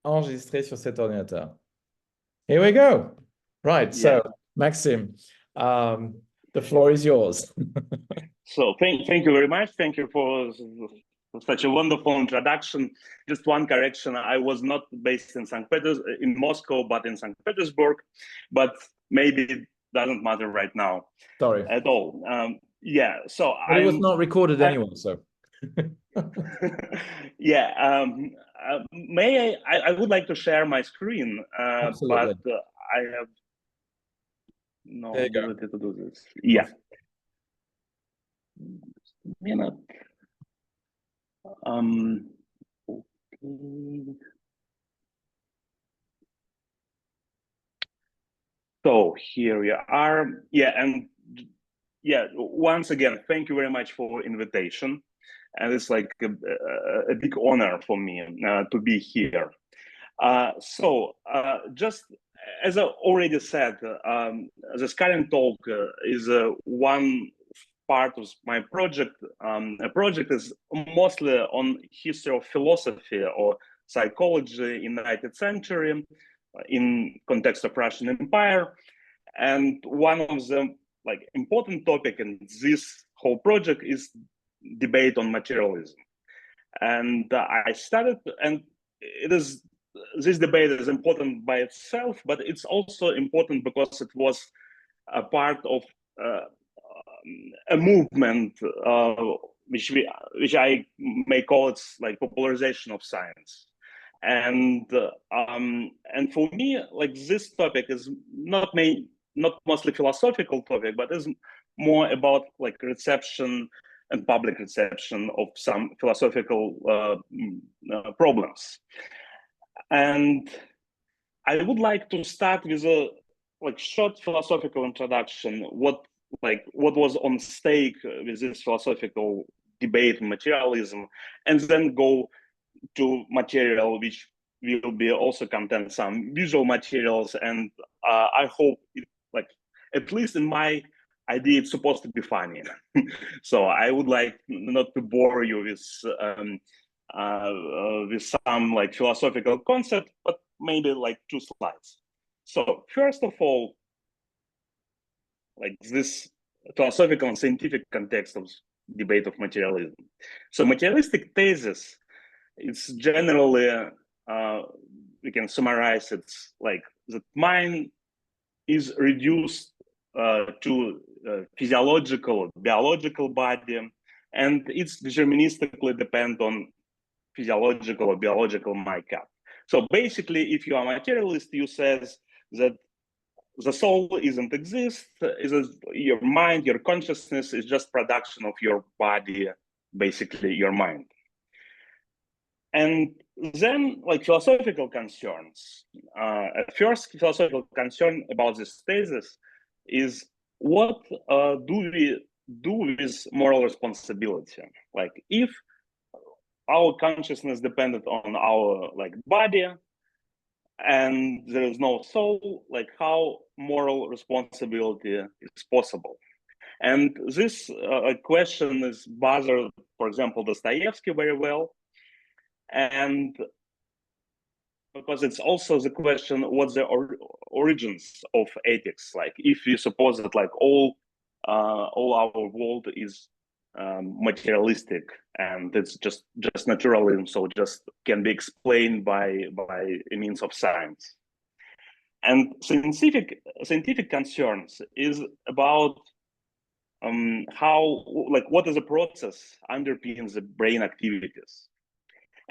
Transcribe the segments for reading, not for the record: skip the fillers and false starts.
enregistrer sur cet ordinateur. Here we go. Right. So, Maxim, the floor is yours. So thank you very much. Thank you for such a wonderful introduction. Just one correction: I was not based in in Moscow, but in St. Petersburg. But maybe it doesn't matter right now. Sorry. At all. Yeah. So but it was not recorded anyway. So. Yeah. I would like to share my screen, but I have no ability to do this. Yeah. Minute. Okay. So here we are. Yeah, and yeah, once again, thank you very much for invitation, and it's like a big honor for me to be here. Just as I already said, this current talk is one part of my project. A project is mostly on history of philosophy or psychology in the 19th century in context of Russian Empire. And one of the important topic in this whole project is debate on materialism. And I started, and this debate is important by itself, but it's also important because it was a part of a movement which I may call it like popularization of science. And for me, like, this topic is not mostly philosophical topic, but is more about like reception and public reception of some philosophical problems. And I would like to start with a short philosophical introduction. What was on stake with this philosophical debate on materialism, and then go to material, which will be also contain some visual materials. And I hope it, at least in my idea, it's supposed to be funny. So I would like not to bore you with some philosophical concept, but maybe 2 slides. So first of all, this philosophical and scientific context of debate of materialism. So materialistic thesis, it's generally, we can summarize it that mind is reduced to physiological, biological body, and it's deterministically depend on physiological or biological makeup. So basically, if you are a materialist, you says that the soul isn't exist, your mind, your consciousness is just production of your body, basically your mind. And then philosophical concerns. First philosophical concern about this thesis is what do we do with moral responsibility? If our consciousness depended on our body and there is no soul, how moral responsibility is possible? And this question is bothered, for example, Dostoevsky very well. And because it's also the question, what's the origins of ethics? If you suppose that all our world is materialistic and it's just naturalism, so just can be explained by a means of science. And scientific concerns is about how what is the process underpins the brain activities.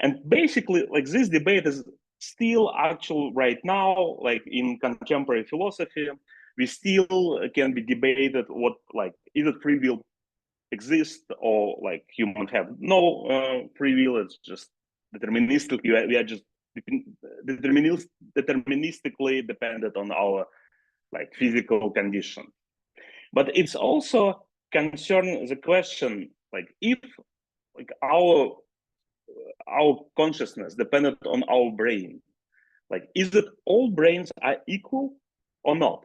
And basically, this debate is still actual right now, in contemporary philosophy. We still can be debated what either free will exists or humans have no free will. It's just deterministic. We are just deterministically dependent on our physical condition. But it's also concern the question if our consciousness dependent on our brain, is it all brains are equal or not?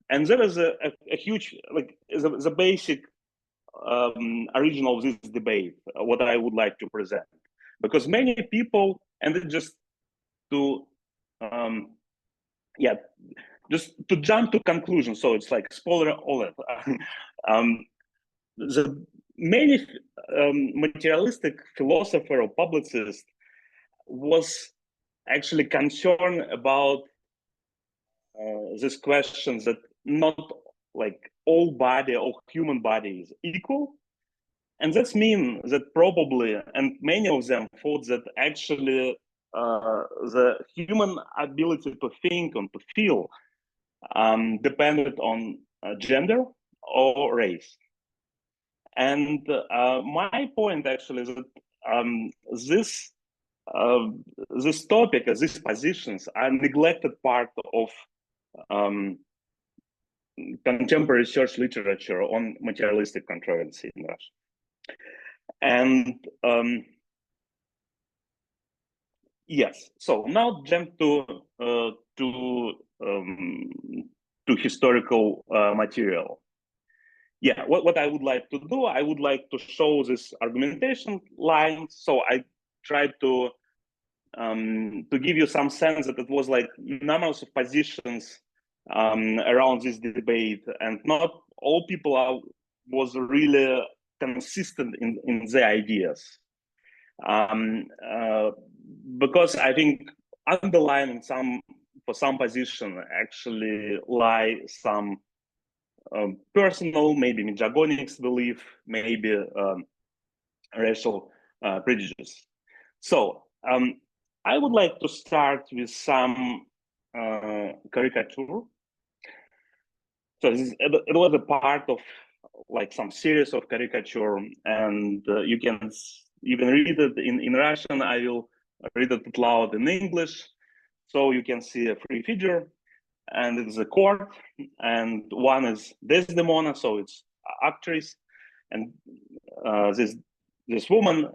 And there is a huge the basic origin of this debate, what I would like to present, because many people, and just to yeah, just to jump to conclusion. So it's like spoiler alert. The many materialistic philosopher or publicist was actually concerned about this question that not like all body or human body is equal. And that means that probably, and many of them thought that actually the human ability to think and to feel depended on gender or race. And my point actually is that this topic, these positions are neglected part of contemporary research literature on materialistic controversy in Russia. And yes, so now jump to historical material. Yeah, what I would like to do, I would like to show this argumentation line. So I tried to give you some sense that it was like numerous of positions around this debate, and not all people was really consistent in their ideas. Because I think underlying for some position actually lie some personal, maybe misogynistic belief, maybe racial prejudice. So I would like to start with some caricature. So it was a part of like some series of caricature, and you can even read it in Russian. I will read it out loud in English. So you can see a free figure, and it's a court, and one is Desdemona, so it's actress, and this woman,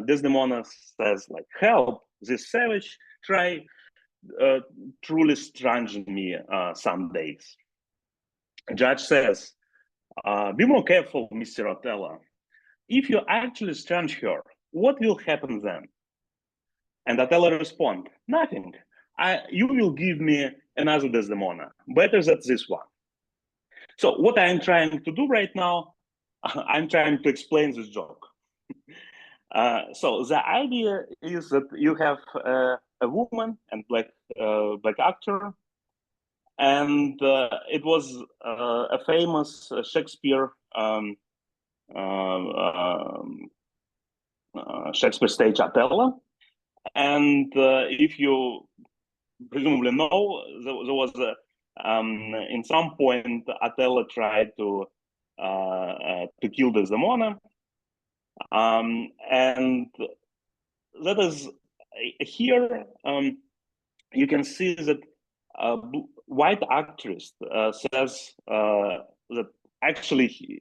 Desdemona, says like, "Help! This savage try truly strange me some days." Judge says, "Be more careful, Mr. Othello. If you actually strange her, what will happen then?" And Othello responds, "Nothing. You will give me another Desdemona, better than this one." So what I'm trying to do right now, I'm trying to explain this joke. So the idea is that you have a woman and black actor, and it was a famous Shakespeare Shakespeare stage Othello. And if you presumably know, there was in some point Othello tried to kill Desdemona, and that is here. You can see that white actress says that actually he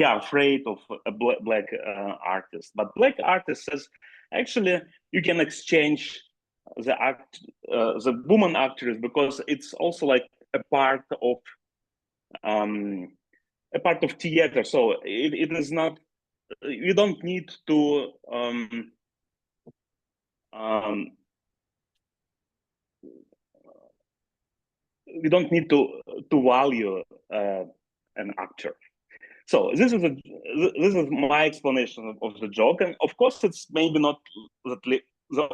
afraid of a black artist, but black artist says actually you can exchange the woman actress, because it's also like a part of theater. So it is not, you don't need to we don't need to value an actor. So this is my explanation of the joke, and of course it's maybe not the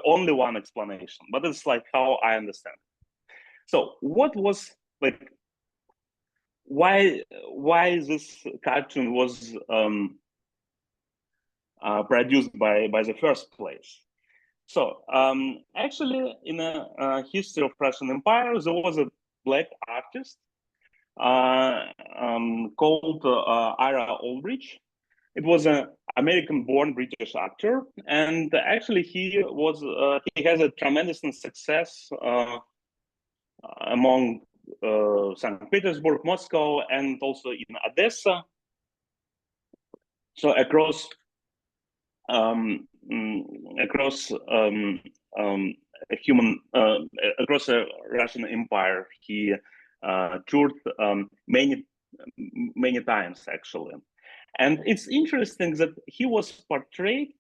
only one explanation, but it's like how I understand it. So what was like, why this cartoon was produced by the first place? So actually, in a history of Russian Empire, there was a black artist called Ira Aldrich. It was an American-born British actor, and actually he has a tremendous success among Saint-Pétersbourg, Moscow, and also in Odessa. So across across the Russian Empire, he toured many times actually, and it's interesting that he was portrayed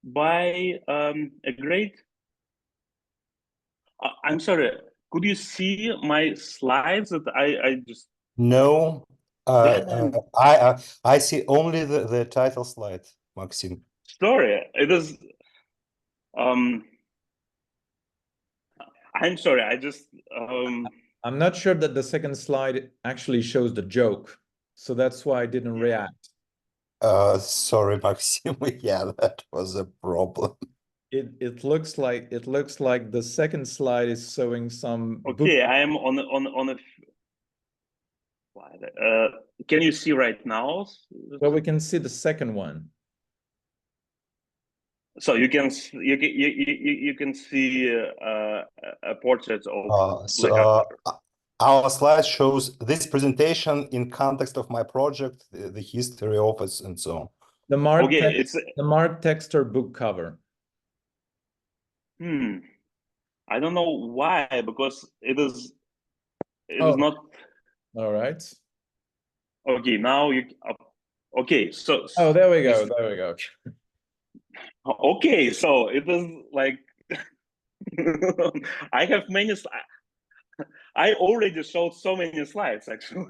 by a great I'm sorry. Could you see my slides that I just? No, I see only the title slide, Maxim. Sorry, it is. I'm sorry. I just. I'm not sure that the second slide actually shows the joke, so that's why I didn't react. Sorry, Maxim. Yeah, that was a problem. It looks like the second slide is showing some. Okay, I am on a slide. Can you see right now? Well, we can see the second one. So you can see a portrait of our slide shows this presentation in context of my project, the history of it, and so on. The marked okay, text, the marked text or book cover. I don't know why, because it is not. All right. Okay, now you. Okay, so. Oh, there we go. There we go. Okay, so it is like I have many. I already showed so many slides, actually.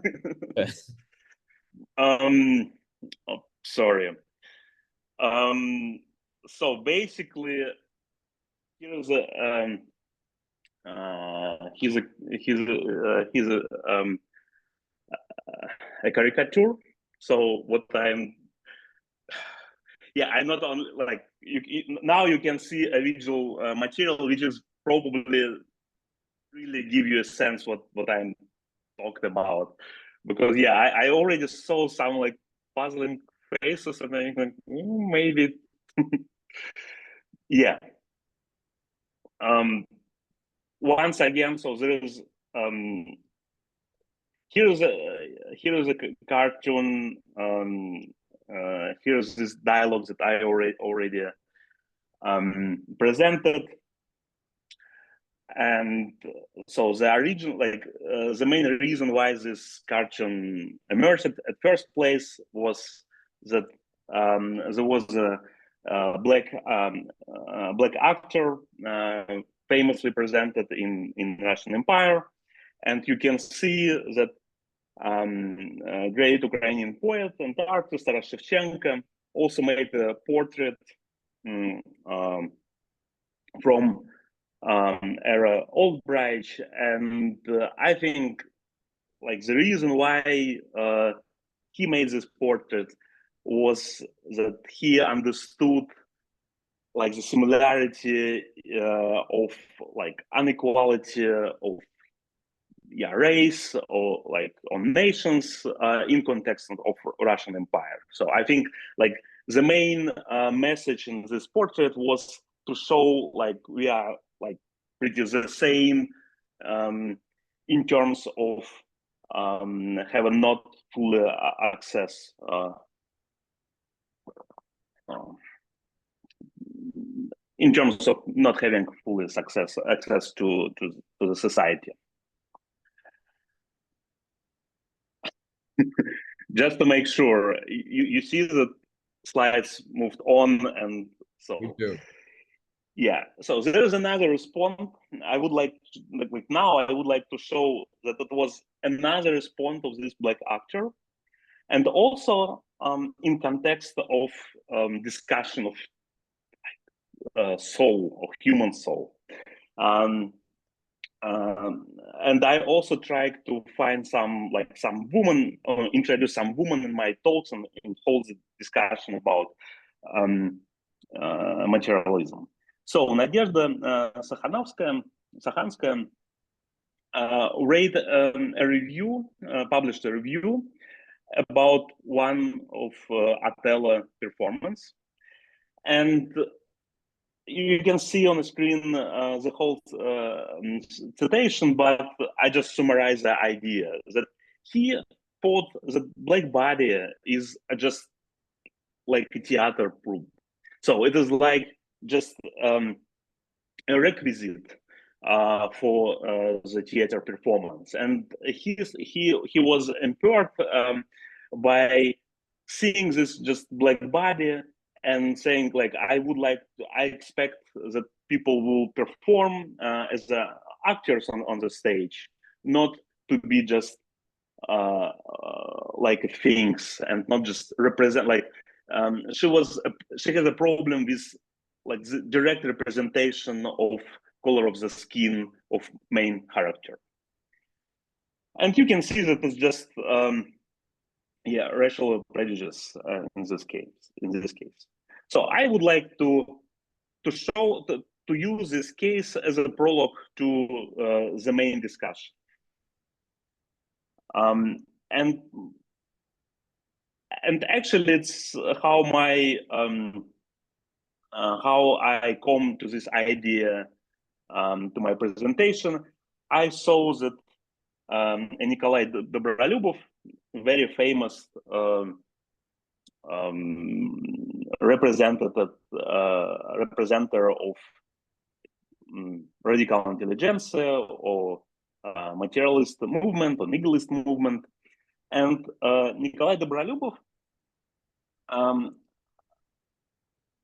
Sorry. So basically, here's a caricature. So what I'm. Yeah, I'm not on like now you can see a visual material which is probably really give you a sense what I'm talking about, because yeah, I already saw some like puzzling faces and I think maybe yeah. Once again, so there is here's a cartoon. Here's this dialogue that I already presented, and so the origin, like the main reason why this cartoon emerged at first place was that there was a black actor famously presented in Russian Empire, and you can see that great Ukrainian poet and artist Taras Shevchenko also made a portrait from era Oldbridge, and I think like the reason why he made this portrait was that he understood like the similarity of like inequality of race or like on nations in context of Russian Empire. So I think like the main message in this portrait was to show like we are like pretty the same in terms of having not full access in terms of not having full access to the society. Just to make sure, you see the slides moved on, and so We do. yeah. So there is another response. I would like to, like now I would like to show that it was another response of this black actor, and also in context of discussion of soul, of human soul. And I also tried to find some woman, introduce some woman in my talks and hold the discussion about materialism. So Nadezhda Sakhanskaya published a review about one of Othello performance, and you can see on the screen the whole citation, but I just summarize the idea that he thought the black body is just like a theater proof. So it is like just a requisite for the theater performance, and he was impaired by seeing this just black body and saying like I expect that people will perform as actors on the stage, not to be just like things and not just represent. Like she has a problem with like the direct representation of color of the skin of main character. And you can see that it's just racial prejudice in this case. So I would like to use this case as a prologue to the main discussion. And actually, it's how I come to this idea to my presentation. I saw that Nikolai Dobrolюбов, very famous representative representer of radical intelligentsia or materialist movement or nihilist movement, and Nikolai Dobrolюбов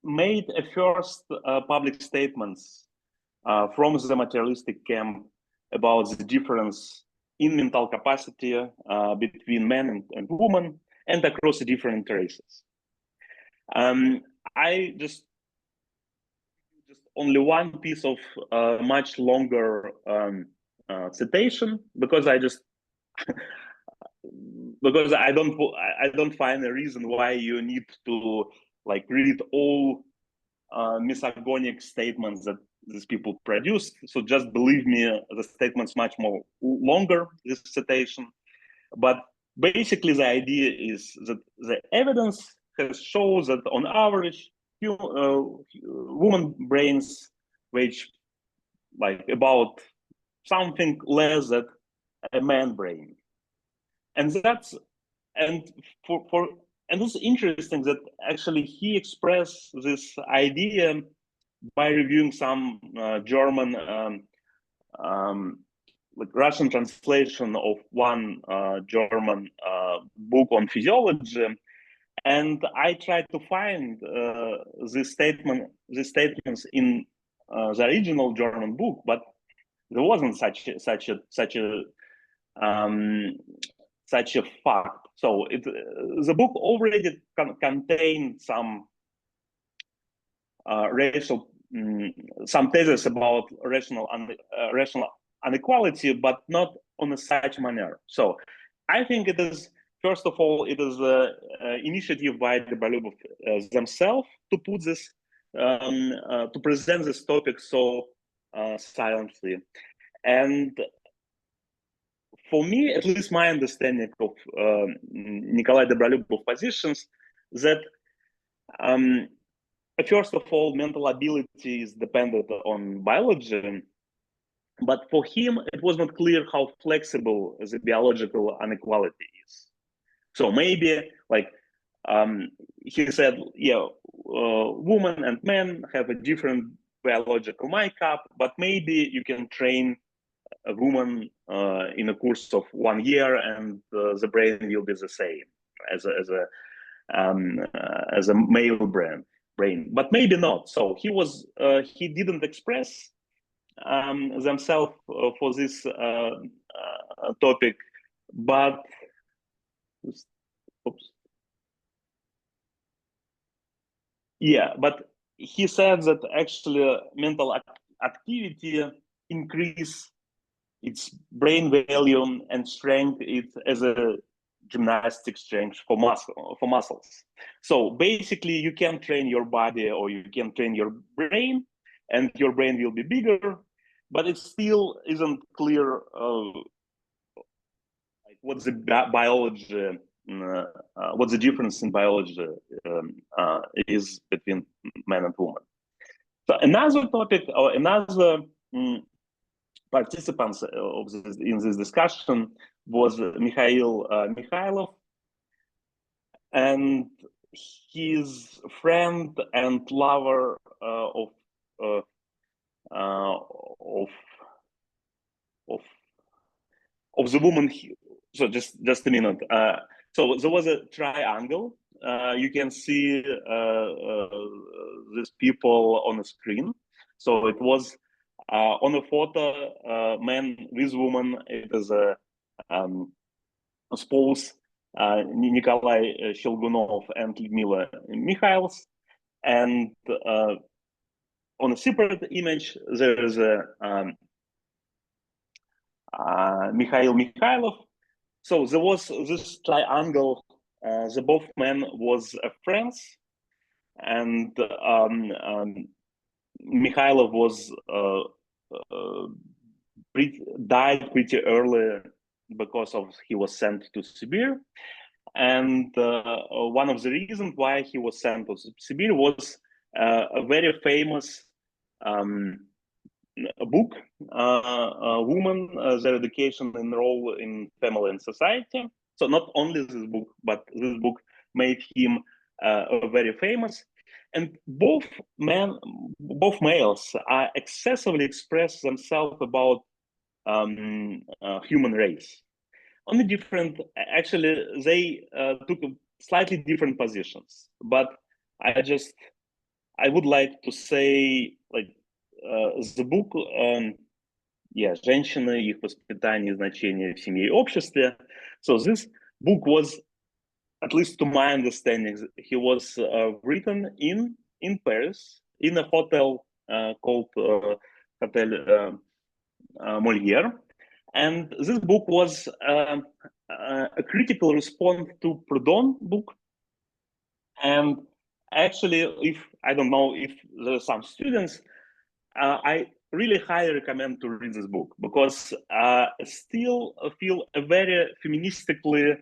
made a first public statements from the materialistic camp about the difference in mental capacity between men and women and across the different races. I just only one piece of much longer citation because I don't find a reason why you need to like read all misogonic statements that these people produced. So just believe me, the statement's much more longer, this citation. But basically the idea is that the evidence has shown that on average, women brains which like about something less than a man brain. And that's, and it's interesting that actually he expressed this idea by reviewing some German like Russian translation of one German book on physiology, and I tried to find these statements in the original German book, but there wasn't such a fact. So the book already contained some some theses about rational inequality, but not on a such manner. So I think it is, first of all, it is an initiative by the Dobrolюбов themselves to put this, to present this topic so silently. And for me, at least my understanding of Nikolai Dobrolюбов positions, that first of all, mental ability is dependent on biology, but for him, it was not clear how flexible the biological inequality is. So maybe, like, he said, yeah, women and men have a different biological makeup, but maybe you can train a woman in a course of 1 year and the brain will be the same as a male brain, but maybe not. So he didn't express themselves for this topic, but but he said that actually mental activity increase its brain volume and strength it as a gymnastic strength for muscles. So basically you can train your body or you can train your brain and your brain will be bigger, but it still isn't clear like what's the biology, what the difference in biology is between men and women. So another topic or another participants in this discussion was Mikhail Mikhailov and his friend and lover of the woman. So just a minute. So there was a triangle. You can see these people on the screen. So it was On the photo, man with woman, it is a spouse Nikolai Shelgunov and Lyudmila Mikhails. And on a separate image, there is a Mikhail Mikhailov. So there was this triangle. The both men was friends, and Mikhailov was died pretty early because of he was sent to Sibir, and one of the reasons why he was sent to Sibir was a very famous book, Woman, Their Education and Role in Family and Society. So not only this book, but this book made him very famous. And both males are excessively express themselves about human race. Only different, actually, they took slightly different positions. But I would like to say, like, the book, «Женщины, их воспитание и значение в семье и обществе». So this book was, at least to my understanding, he was written in Paris in a hotel called Hotel Molière, and this book was a critical response to Proudhon book. And actually, if I don't know if there are some students, I really highly recommend to read this book, because I still feel a very feministically,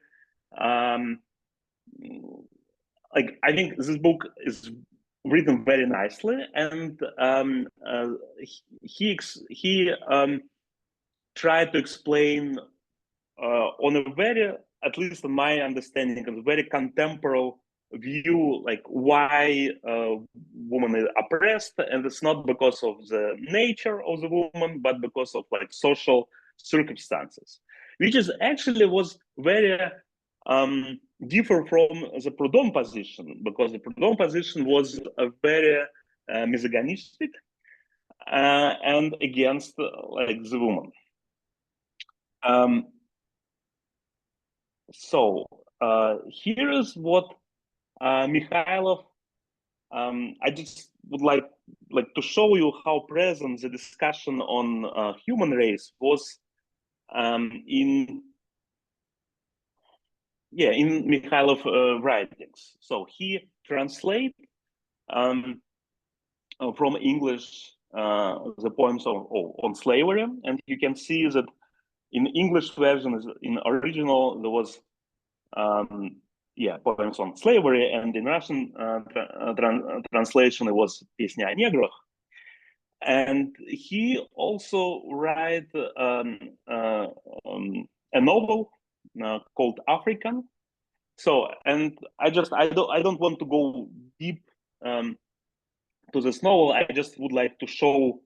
like, I think this book is written very nicely, and he tried to explain on a very, at least in my understanding, a very contemporary view, like why woman is oppressed, and it's not because of the nature of the woman, but because of like social circumstances, which is actually was very different from the Proudhon position, because the Proudhon position was a very misogynistic and against like the woman. So here is what Mikhailov. I just would like to show you how present the discussion on human race was in Mikhailov writings. So he translates from English the poems on slavery, and you can see that in English version, in original, there was poems on slavery, and in Russian translation it was Песня о неграх. And he also write a novel called African. So, and I don't want to go deep to this novel. I just would like to show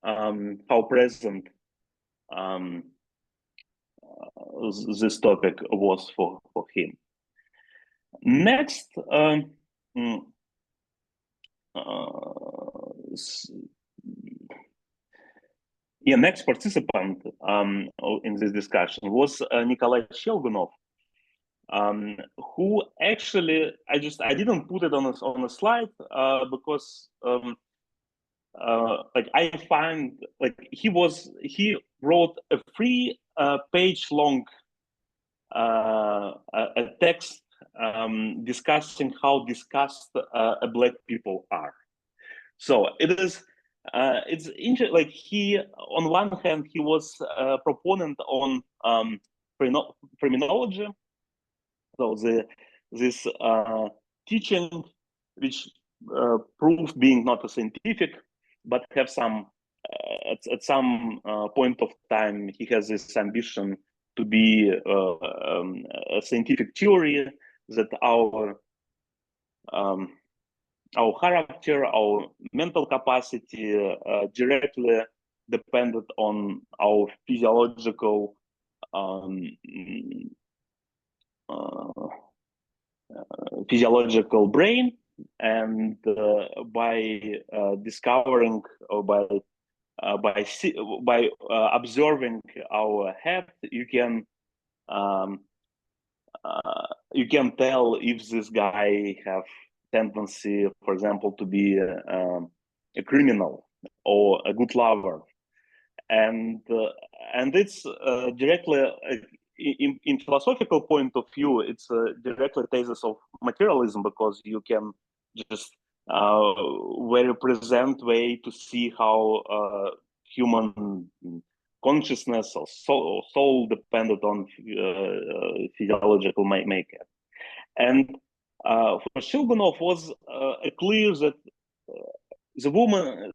how present this topic was for him. Next, next participant in this discussion was Nikolai Shelgunov, who actually I didn't put it on a slide because like I find like he wrote a 3-page long a text discussing how discussed Black people are. So it is it's interesting. Like he, on one hand, he was a proponent on phenomenology. So this teaching, which proved being not a scientific, but have some at some point of time he has this ambition to be a scientific theory that our character, our mental capacity directly depended on our physiological brain, and by discovering or by by observing our head, you can tell if this guy have tendency, for example, to be a criminal or a good lover, and it's directly in philosophical point of view, it's directly thesis of materialism, because you can just very present way to see how human consciousness or soul dependent on physiological makeup. And for Shilgunov was clear that the woman,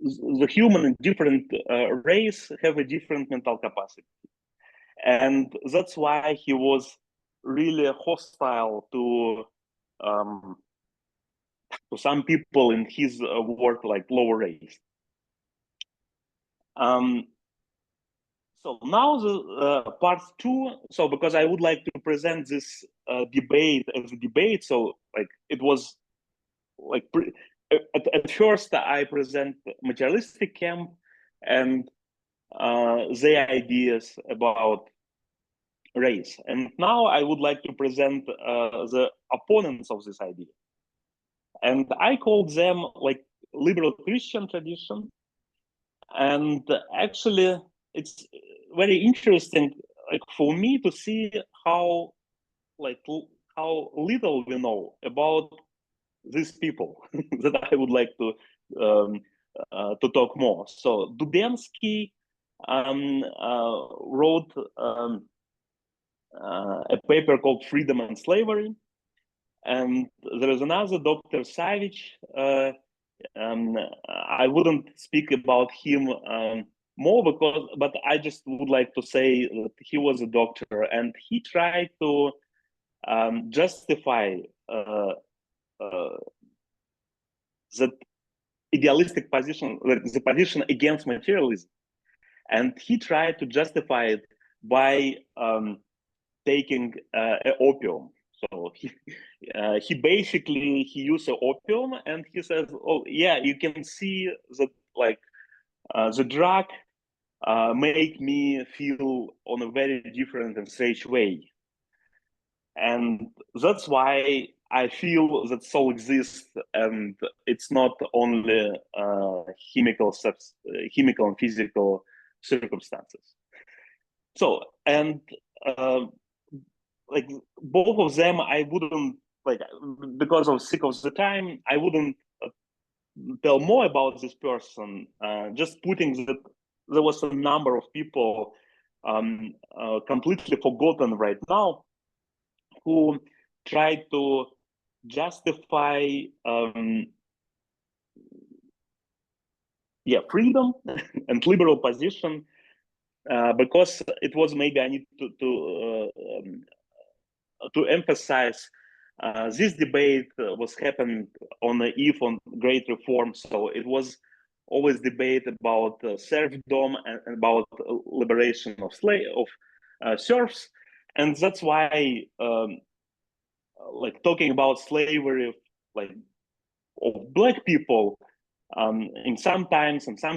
the human in different race have a different mental capacity. And that's why he was really hostile to some people in his work, like lower race. So now the part two. So because I would like to present this debate as a debate, so like it was like at first I present materialistic camp and their ideas about race, and now I would like to present the opponents of this idea, and I called them like liberal Christian tradition. And actually it's very interesting, like for me, to see how little we know about these people that I would like to talk more. So Dubensky wrote a paper called Freedom and Slavery, and there is another Dr. Savage. I wouldn't speak about him more, but I just would like to say that he was a doctor, and he tried to justify that idealistic position, the position against materialism, and he tried to justify it by taking opium. So he basically used opium, and he says, "Oh yeah, you can see that like the drug make me feel on a very different and strange way, and that's why I feel that soul exists, and it's not only chemical and physical circumstances." So, and like both of them, I wouldn't, like, because of sick of the time, I wouldn't tell more about this person, just putting that there was a number of people completely forgotten right now who tried to justify freedom and liberal position, because it was, maybe I need to emphasize this debate was happening on the eve on great reform. So it was always debate about serfdom and about liberation of serfs, and that's why like talking about slavery, like of black people, in some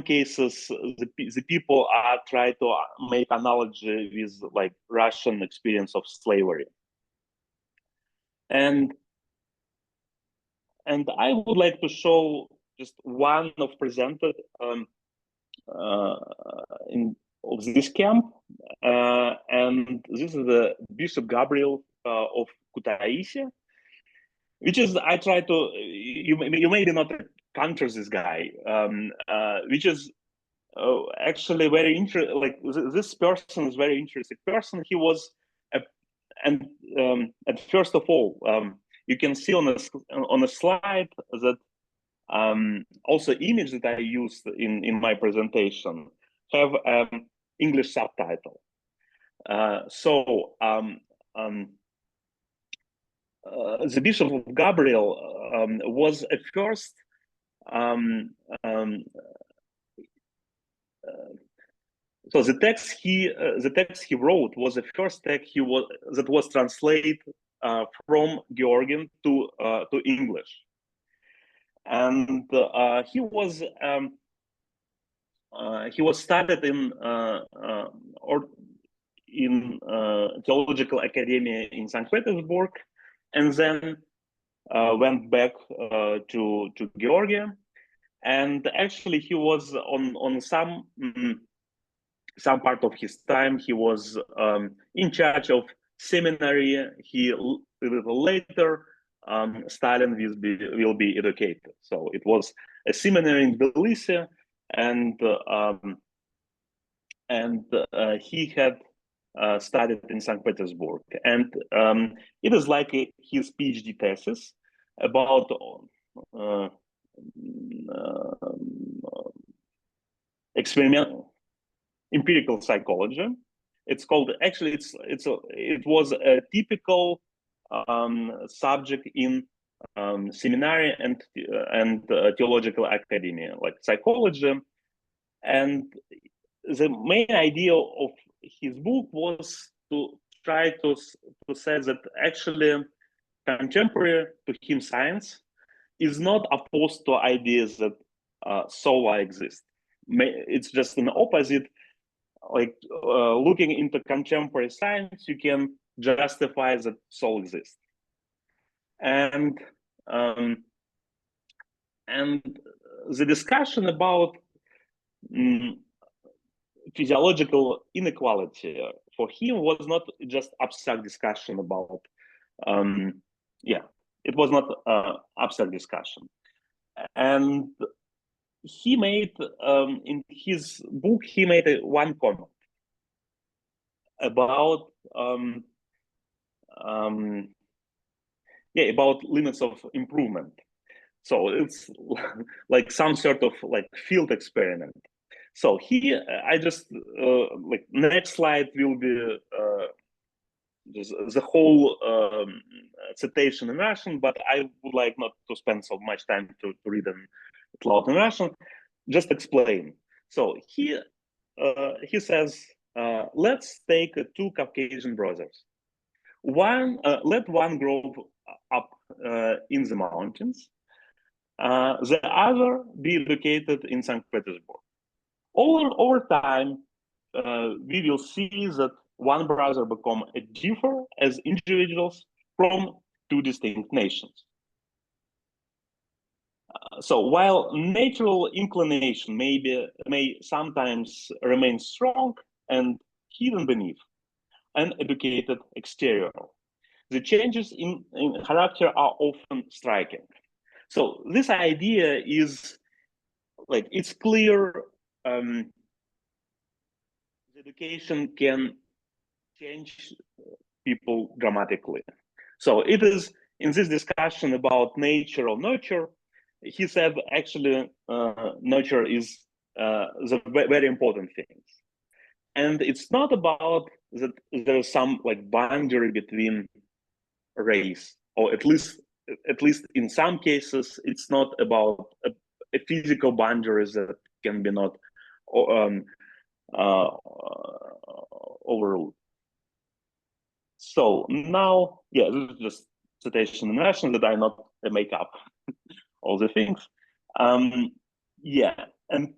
cases the people are trying to make analogy with like Russian experience of slavery. And I would like to show just one of presented of this camp, and this is the Bishop Gabriel of Kutaisi, which is, I try to, you maybe not encounter this guy, which is actually very interesting. Like this person is very interesting person. He was and first of all, you can see on a slide that also image that I used in my presentation have English subtitle. So the Bishop of Gabriel was at first so the text he wrote was the first text that was translated from Georgian to English, and he was studied in theological academy in Saint-Pétersbourg, and then went back to Georgia. And actually, he was on some part of his time, he was in charge of seminary. He later Stalin will be educated. So it was a seminary in Tbilisi, and he had studied in St. Petersburg. And it is like his PhD thesis about empirical psychology. It's called, actually, it was a typical subject in seminary and theological academy, like psychology. And the main idea of his book was to try to say that actually contemporary to him science is not opposed to ideas that soul exists. It's just an opposite. Like looking into contemporary science, you can justify that soul exists. And the discussion about physiological inequality for him was not just abstract discussion about, it was not abstract discussion. And he made, in his book, he made one comment about, about limits of improvement. So it's like some sort of like field experiment. So here, I just, like next slide will be the whole citation in Russian, but I would like not to spend so much time to read them out in Russian, just explain. So he says, let's take two Caucasian brothers. Let one grow up in the mountains, the other be educated in St. Petersburg. Over time, we will see that one brother become differ as individuals from two distinct nations. So while natural inclination may sometimes remain strong and hidden beneath an educated exterior, the changes in character are often striking. So this idea is like, it's clear education can change people dramatically. So it is in this discussion about nature or nurture, he said actually nurture is the very important things. And it's not about that there's some like boundary between race, or at least in some cases, it's not about a physical boundaries that can be not overruled. So now, this is just citation in Russian that I not make up all the things. And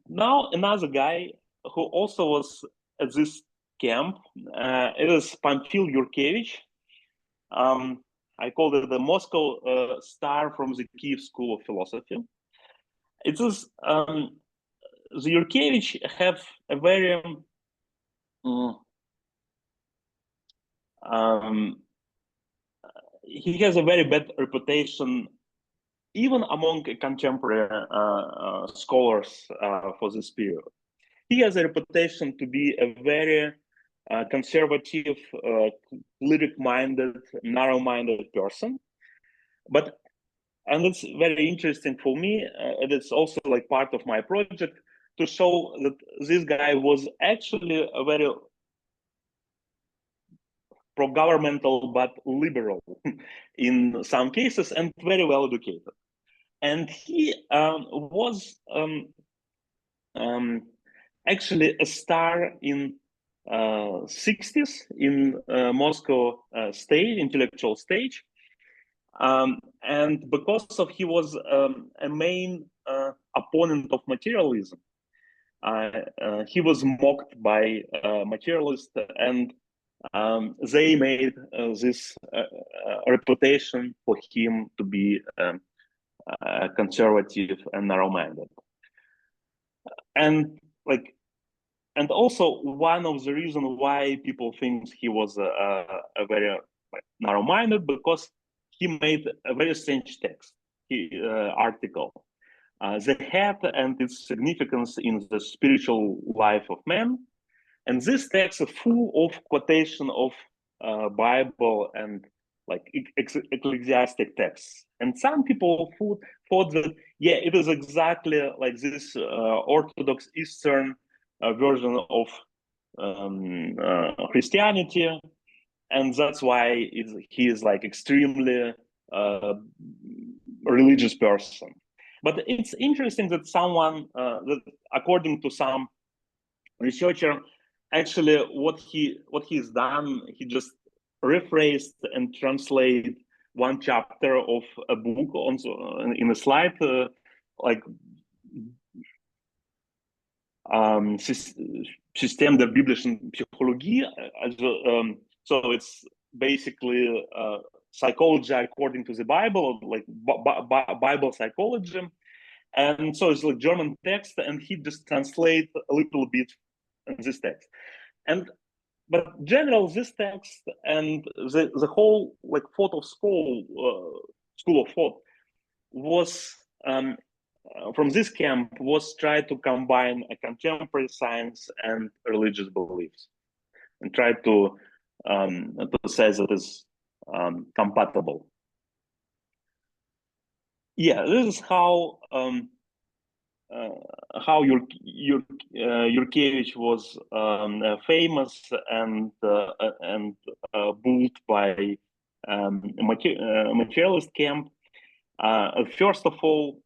now another guy who also was at this camp, it is Pamphil Yurkevich. I called it the Moscow star from the Kyiv School of Philosophy. It is the Yurkevich have a very he has a very bad reputation even among contemporary scholars for this period. He has a reputation to be a very conservative, lyric-minded, narrow-minded person. And it's very interesting for me, and it's also like part of my project, to show that this guy was actually a very pro-governmental but liberal in some cases, and very well educated. And he was actually a star in 60s in Moscow stage, intellectual stage. And because of he was a main opponent of materialism, he was mocked by materialists, and they made this reputation for him to be conservative and narrow-minded. And and also one of the reasons why people think he was a very narrow-minded, because he made a very strange text, article, the head and its significance in the spiritual life of man. And this text is full of quotation of Bible and ecclesiastic texts. And some people thought that, yeah, it is exactly like this Orthodox Eastern version of Christianity, and that's why he is like extremely religious person. But it's interesting that someone, that according to some researcher, actually what he's done, he just rephrased and translate one chapter of a book in a slide, System der biblischen Psychologie. So it's basically psychology according to the Bible, like Bible psychology. And so it's like German text, and he just translate a little bit in this text. But general, this text and the whole like thought of school of thought was from this camp was try to combine a contemporary science and religious beliefs, and try to say that it's compatible. Yeah, this is how Yurkevich was famous and built by materialist camp. First of all,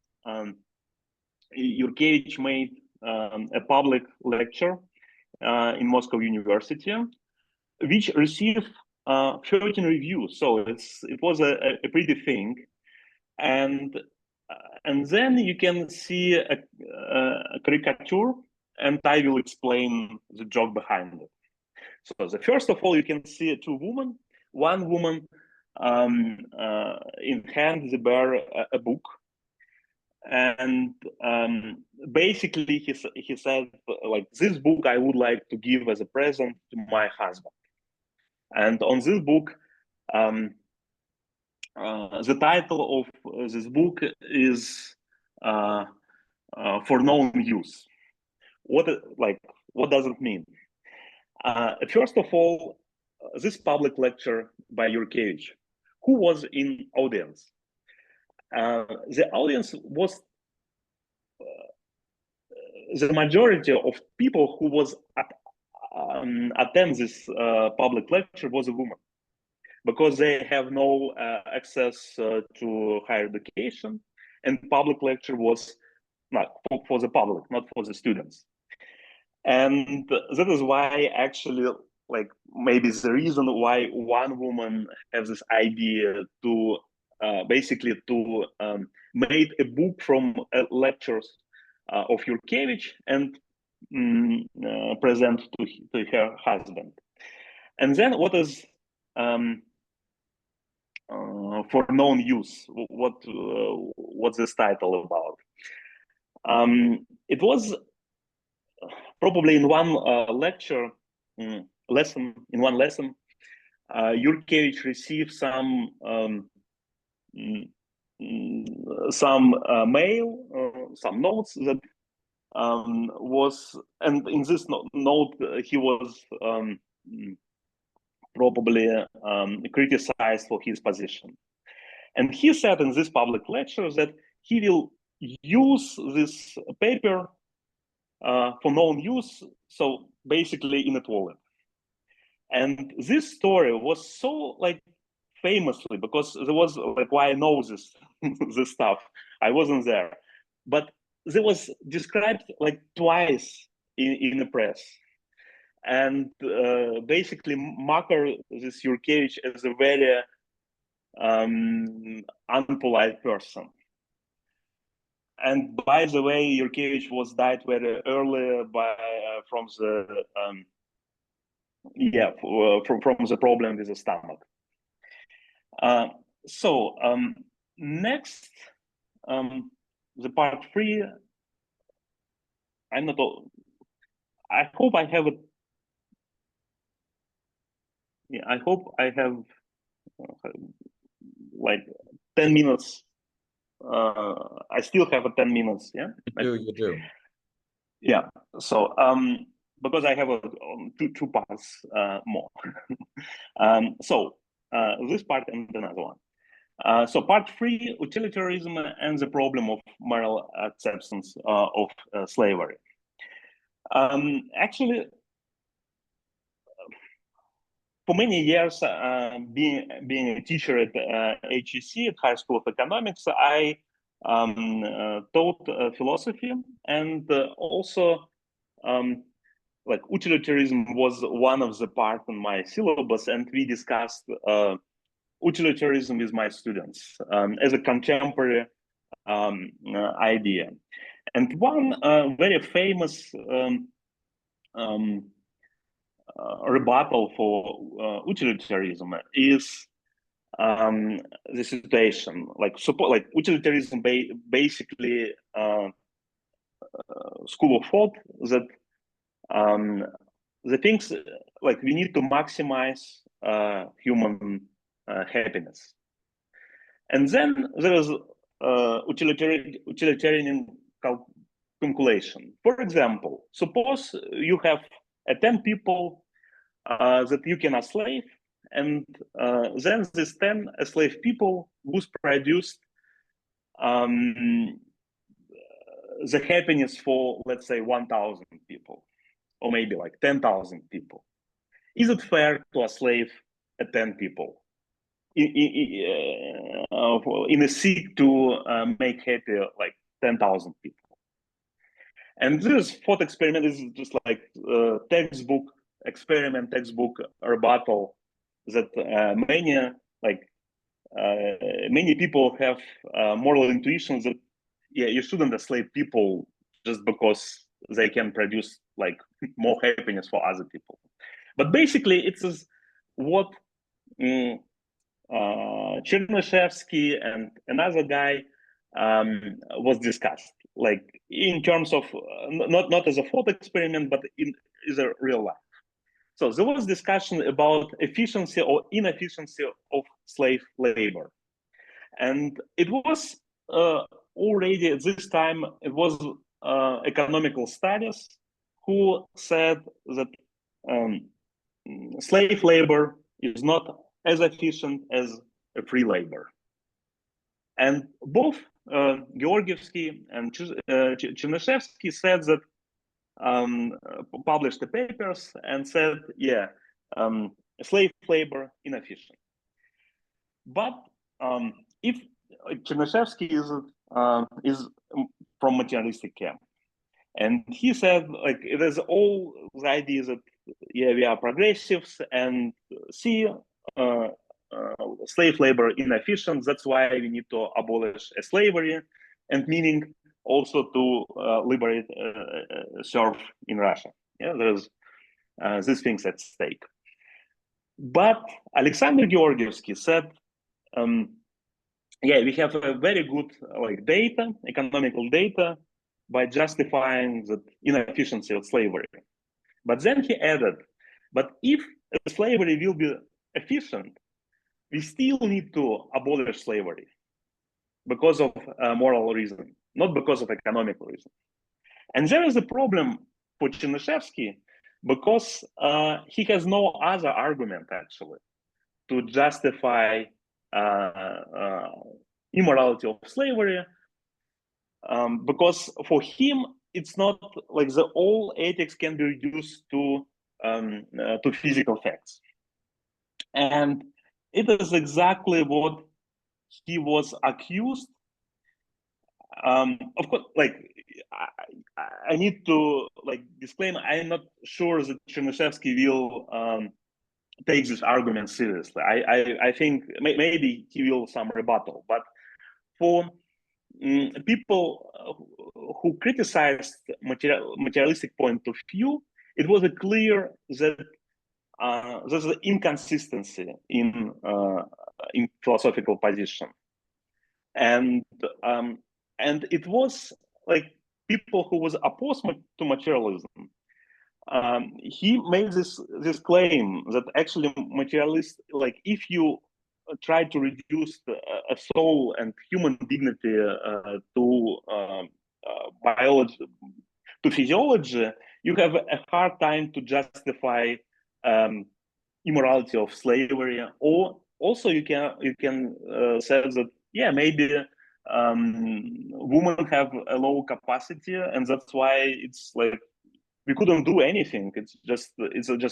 Yurkevich made a public lecture in Moscow University, which received 13 reviews. So it was a pretty thing, and then you can see a caricature, and I will explain the joke behind it. So first of all, you can see two women. One woman in hand they bear a book, and basically he said, like, this book I would like to give as a present to my husband. And on this book, the title of this book is for known use. What does it mean? First of all, this public lecture by Yurkevich, who was in audience? The audience was the majority of people who was attend this public lecture was a woman, because they have no access to higher education, and public lecture was not for the public, not for the students. And that is why actually, like, maybe the reason why one woman has this idea to basically to make a book from lectures of Yurkevich and present to her husband. And then what is for known use? What's this title about? It was probably in one lesson, Yurkevich received some mail, some notes that was, and in this note he was probably criticized for his position. And he said in this public lecture that he will use this paper for known use, so basically in a toilet. And this story was so like famously, because there was like, why I know this this stuff, I wasn't there, but there was described like twice in the press. And basically Makar, this Yurkevich, as a very unpolite person. And by the way, Yurkevich was died very early from the from the problem with the stomach. Next, the part 3. I'm not. I hope I have it. Yeah, I hope I have like 10 minutes. I still have 10 minutes. Yeah, you do. Yeah. So because I have two parts more. This part and another one. So part 3, utilitarianism and the problem of moral acceptance of slavery. Actually, for many years, being a teacher at HEC, at High School of Economics, I taught philosophy, and also like utilitarianism was one of the parts in my syllabus, and we discussed utilitarianism with my students as a contemporary idea. And one very famous rebuttal for utilitarianism is the situation. Like utilitarianism basically school of thought that the things like we need to maximize human happiness. And then there is utilitarian calculation. For example, suppose you have 10 people that you can enslave, and then these 10 enslaved people would produce the happiness for, let's say, 1,000 people, or maybe like 10,000 people. Is it fair to enslave 10 people in a seek to make happy like 10,000 people? And this thought experiment is just like textbook experiment, textbook rebuttal that many people have moral intuitions that you shouldn't enslave people just because they can produce like more happiness for other people. But basically, it is what Chernyshevsky and another guy was discussed, like in terms of not as a thought experiment, but is a real life. So there was discussion about efficiency or inefficiency of slave labor, and it was already at this time it was economical studies who said that slave labor is not as efficient as a free labor. And both Georgievsky and Chernyshevsky said that, published the papers and said, yeah, slave labor inefficient. But if Chernyshevsky is from materialistic camp, and he said, like, it is all the idea that yeah, we are progressives and see slave labor inefficient. That's why we need to abolish slavery, and meaning also to liberate serf in Russia. Yeah, there's these things at stake. But Alexander Georgievsky said, yeah, we have a very good like data, economical data, by justifying the inefficiency of slavery. But then he added, but if slavery will be efficient, we still need to abolish slavery because of moral reason, not because of economical reason. And there is a problem for Chernyshevsky because he has no other argument actually to justify immorality of slavery, because for him it's not like all ethics can be reduced to physical facts, and it is exactly what he was accused. Of course, like I need to like disclaim, I'm not sure that Chernyshevsky will takes this argument seriously. I think maybe he will some rebuttal, but for people who criticized materialistic point of view, it was clear that there's an inconsistency in philosophical position, and it was like people who was opposed to materialism. He made this claim that actually materialist, like if you try to reduce a soul and human dignity to biology, to physiology, you have a hard time to justify immorality of slavery, or also you can say that maybe women have a low capacity, and that's why it's like we couldn't do anything. It's just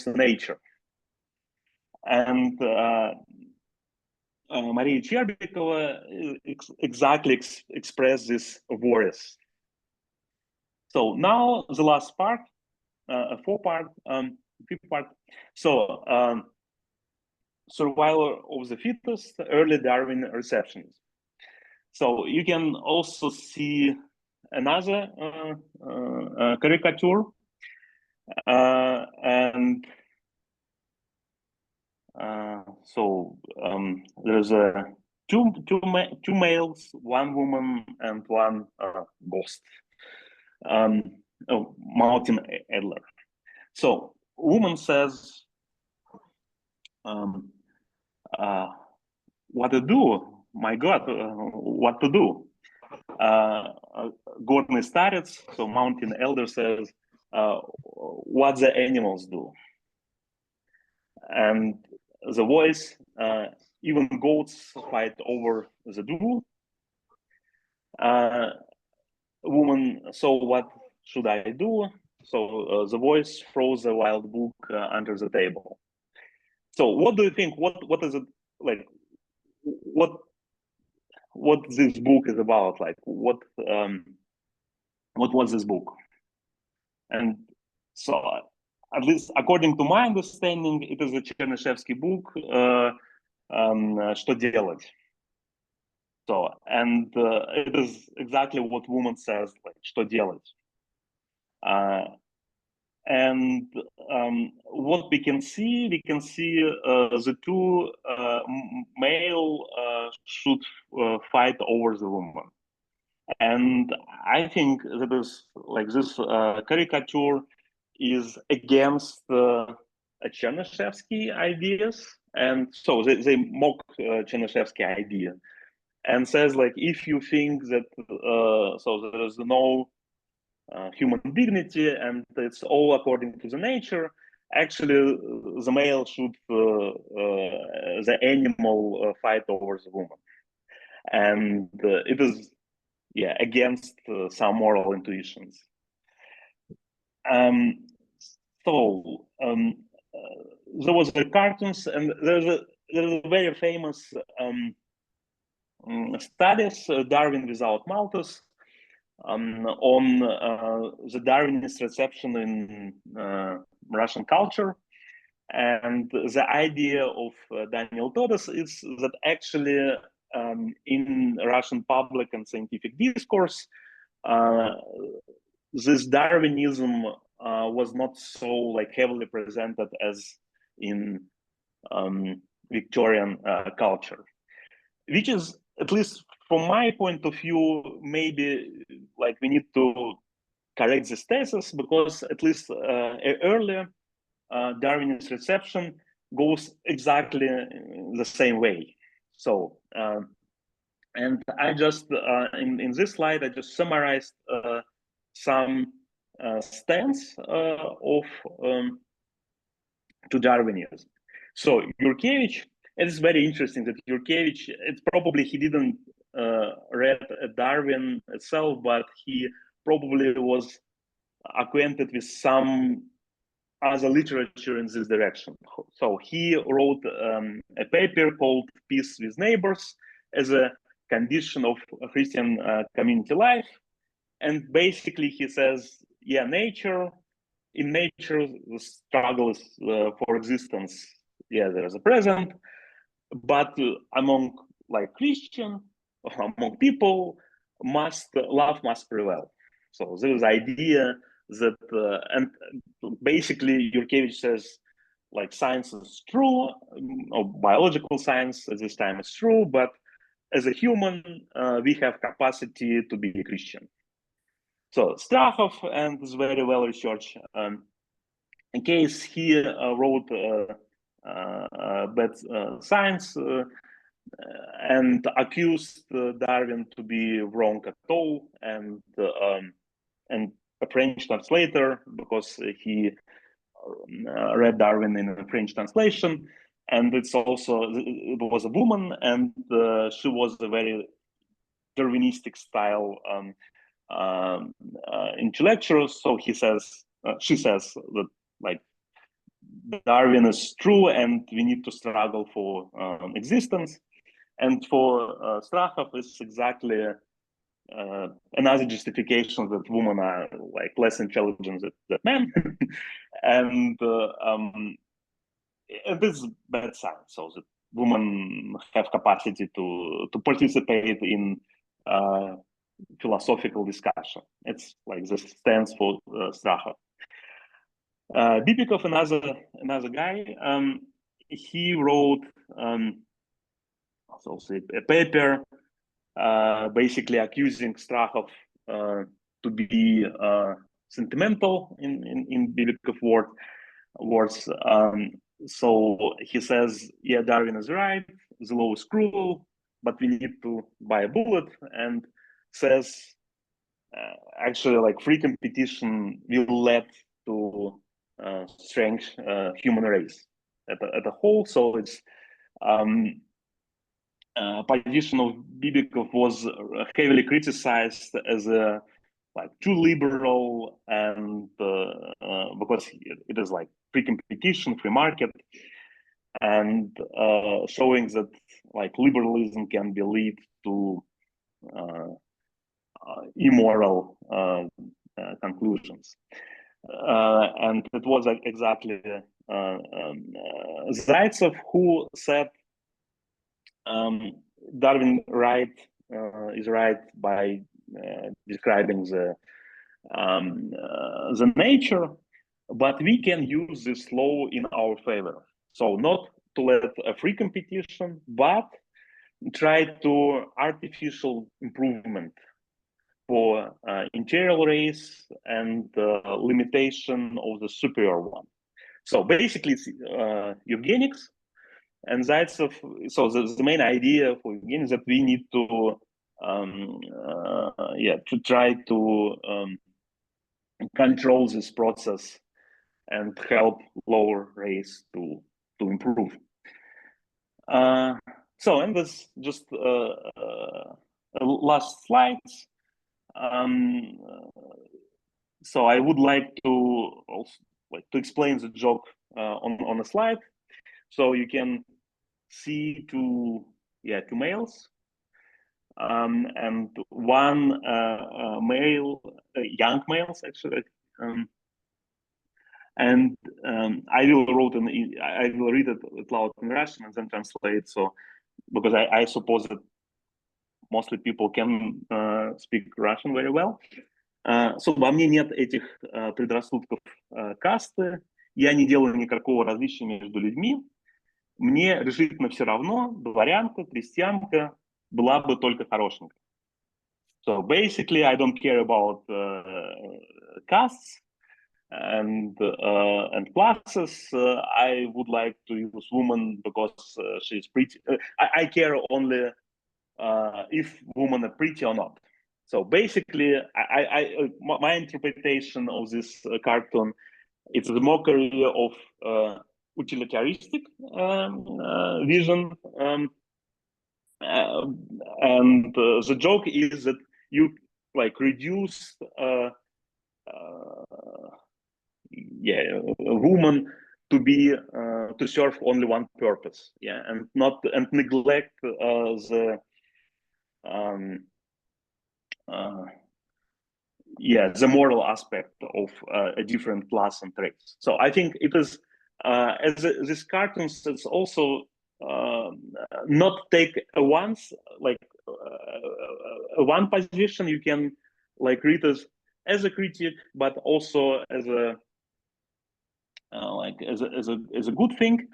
nature. And Maria Cherbikova exactly expressed this worries. So now the last part, fifth part. So survival of the fittest, early Darwin receptionism. So you can also see another caricature, and so there's two males, one woman, and one ghost. Martin Adler. So woman says, what to do? My God, what to do? Горный старец, so mountain elder says, what the animals do. And the voice, even goats fight over the dew. Woman, so what should I do? So the voice throws the wild book under the table. So what do you think? What is it like? What this book is about? Like what was this book? And so at least according to my understanding, it is a Chernyshevsky book, Что делать? So, and it is exactly what woman says, like, что делать? And what we can see the two male should fight over the woman. And I think that is like this caricature is against Chernyshevsky ideas, and so they mock Chernyshevsky idea and says like if you think that so there is no human dignity and it's all according to the nature, actually the male should the animal fight over the woman, and it is against some moral intuitions. So there was the cartoons, and there's a very famous studies, Darwin without Malthus, on the Darwinist reception in Russian culture. And the idea of Daniel Todes is that actually in Russian public and scientific discourse, this Darwinism was not so like heavily presented as in Victorian culture, which is, at least from my point of view, maybe like we need to correct this thesis, because at least earlier Darwinist reception goes exactly the same way. So, and I just in this slide I just summarized some stance of to Darwinism. So Yurkevich, it is very interesting that Yurkevich, it's probably he didn't read Darwin itself, but he probably was acquainted with some other literature in this direction. So he wrote a paper called Peace with Neighbors as a condition of Christian community life. And basically he says, in nature, the struggle for existence yeah, there's a present, but among like Christian, among people, love must prevail. So there is idea that, and basically Yurkevich says, like, science is true, or biological science at this time is true, but as a human, we have capacity to be a Christian. So Strachov, and is very well researched in case he wrote bad science and accused Darwin to be wrong at all, and a French translator, because he read Darwin in a French translation, and it was a woman, and she was a very Darwinistic style intellectual. So she says that, like, Darwin is true, and we need to struggle for existence. And for Strachov, it's exactly another justification that women are like less intelligent than men, and this is bad science. So that women have capacity to participate in philosophical discussion. It's like this stands for Strachov. Bibikov, another guy, he wrote a paper basically accusing Strachov to be sentimental in Bibikov words. So he says, yeah, Darwin is right, the law is cruel, but we need to buy a bullet, and says actually, like, free competition will lead to strange human race at a whole. So it's position of Bibikov was heavily criticized as a too liberal, and because it is like free competition, free market, and showing that like liberalism can be lead to immoral conclusions. And it was exactly Zaitsev who said Darwin is right by describing the nature, but we can use this law in our favor. So not to let a free competition, but try to artificial improvement for interior race and limitation of the superior one. So basically, it's eugenics. And Zaitsev, so the main idea for eugenics is that we need to, to try to control this process and help lower race to improve. So, and this just last slides. So I would like to also to explain the joke on a slide. So you can see two males and one male, young males actually, and I will read it loud in Russian and then translate. So because I suppose that mostly people can speak Russian very well. So во мне нет этих предрассудков касты, я не делаю никакого различия между людьми, мне решительно все равно, дворянка, крестьянка была бы только хорошенькой. So basically, I don't care about castes and classes. I would like to use woman because she's pretty. I care only if women are pretty or not. So basically, my interpretation of this cartoon, it's the mockery of utilitaristic vision, and the joke is that you reduce a woman to be to serve only one purpose, and neglect the moral aspect of a different class and race. So I think it is these cartoons, it's also not take a once like one position. You can like read as a critic, but also as a as a good thing.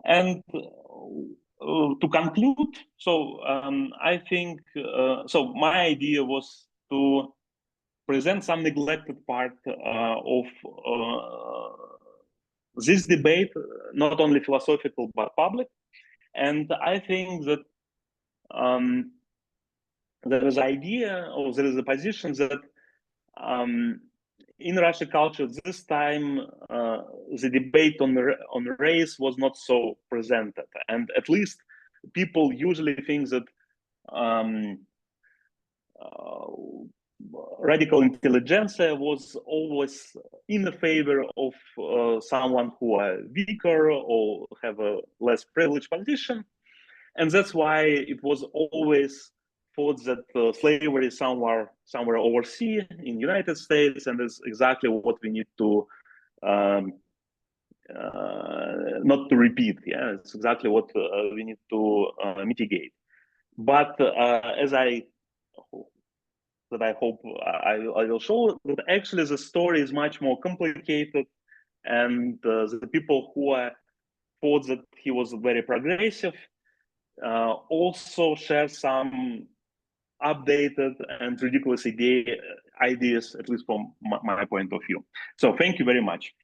And to conclude, so I think so. My idea was to present some neglected part of this debate, not only philosophical but public. And I think that there is idea, or there is a position that in Russian culture this time the debate on race was not so presented, and at least people usually think that radical intelligentsia was always in the favor of someone who are weaker or have a less privileged position, and that's why it was always thought that slavery is somewhere overseas in United States, and is exactly what we need to not to repeat. Yeah, it's exactly what we need to mitigate. But as I hope I will show, that actually the story is much more complicated, and the people who thought that he was very progressive also share some updated and ridiculous ideas, at least from my point of view. So thank you very much.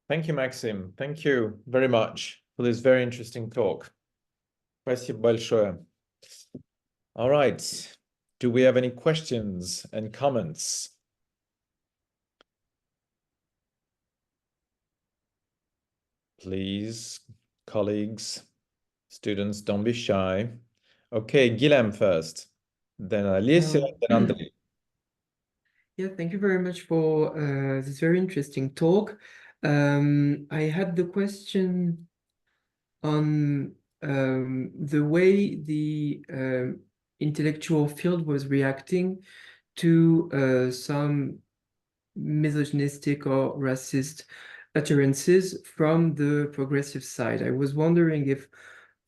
Thank you, Maxim. Thank you very much for this very interesting talk. Спасибо большое. All right. Do we have any questions and comments? Please, colleagues, students, don't be shy. Okay, Guillaume first, then Alicia, then Andrei. Yeah, thank you very much for this very interesting talk. I had the question on the way the intellectual field was reacting to some misogynistic or racist utterances from the progressive side. I was wondering if,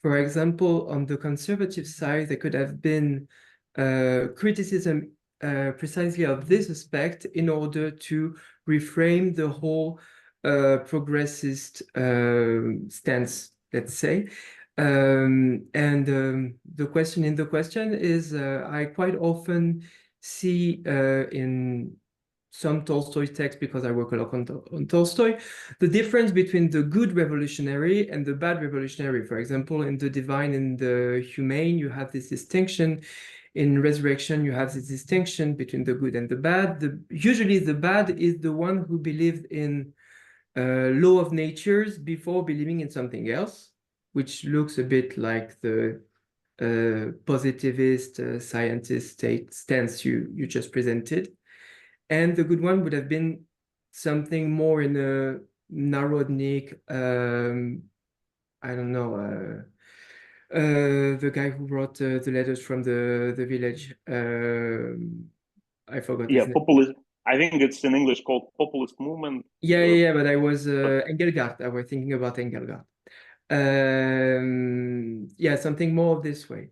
for example, on the conservative side, there could have been criticism precisely of this aspect in order to reframe the whole progressist stance, let's say. The question in the question is, I quite often see in some Tolstoy text, because I work a lot on Tolstoy, the difference between the good revolutionary and the bad revolutionary. For example, in The Divine and the Humane, you have this distinction. In Resurrection, you have this distinction between the good and the bad. Usually the bad is the one who believed in law of natures before believing in something else, which looks a bit like the positivist scientist stance you just presented. And the good one would have been something more in a narodnik, I don't know, the guy who wrote the letters from the village. I forgot his name. Populist. I think it's in English called populist movement. Yeah, but I was Engelgard. I was thinking about Engelgard. Yeah, something more this way.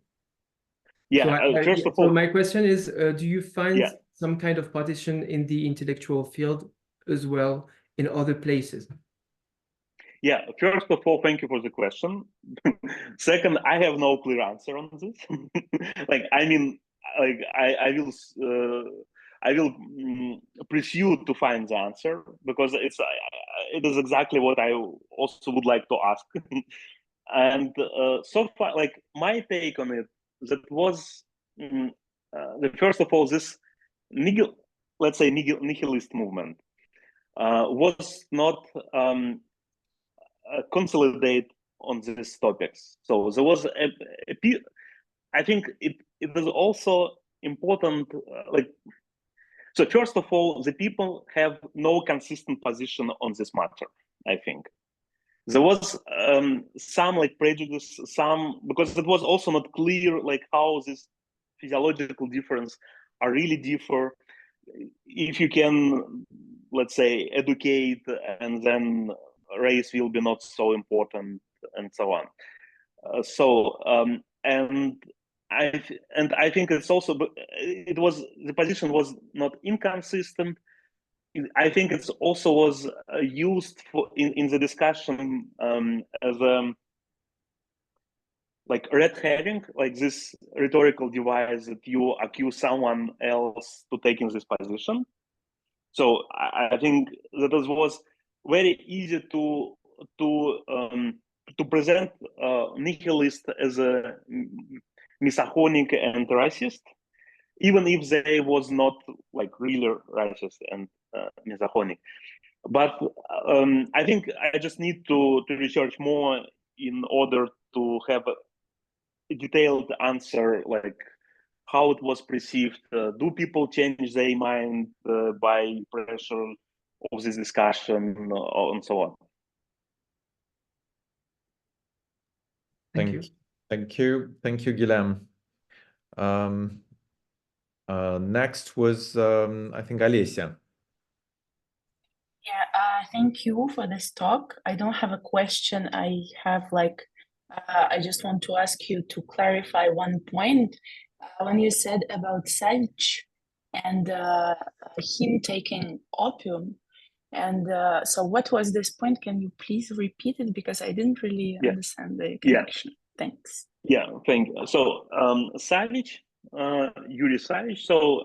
Yeah, first of all, so my question is, do you find some kind of partition in the intellectual field as well in other places? Yeah, first of all, thank you for the question. Second, I have no clear answer on this. I will pursue to find the answer, because it is exactly what I also would like to ask. And so far, my take on it, that was first of all, this let's say nihilist movement was not consolidate on these topics. So there was I think it is also important, so first of all, the people have no consistent position on this matter. I think there was some prejudice, because it was also not clear how this physiological difference are really differ. If you can let's say, educate, and then race will be not so important, and so on. And I think it's also, the position was not inconsistent. I think it's also was used in the discussion as like red herring, like this rhetorical device that you accuse someone else to taking this position. So I think that it was very easy to present nihilist as a misogynic and racist, even if they was not like really racist and misogynic. But I think I just need to research more in order to have a detailed answer, like how it was perceived. Do people change their mind by pressure of this discussion, and so on? Thank you. Thank you, Guillaume. Next was, I think, Alessia. Yeah, thank you for this talk. I don't have a question. I have I just want to ask you to clarify one point. When you said about Savage and him taking opium, and so what was this point? Can you please repeat it, because I didn't really understand the connection. Thanks. Yeah, thank you. So Savage, Yuri Savage, so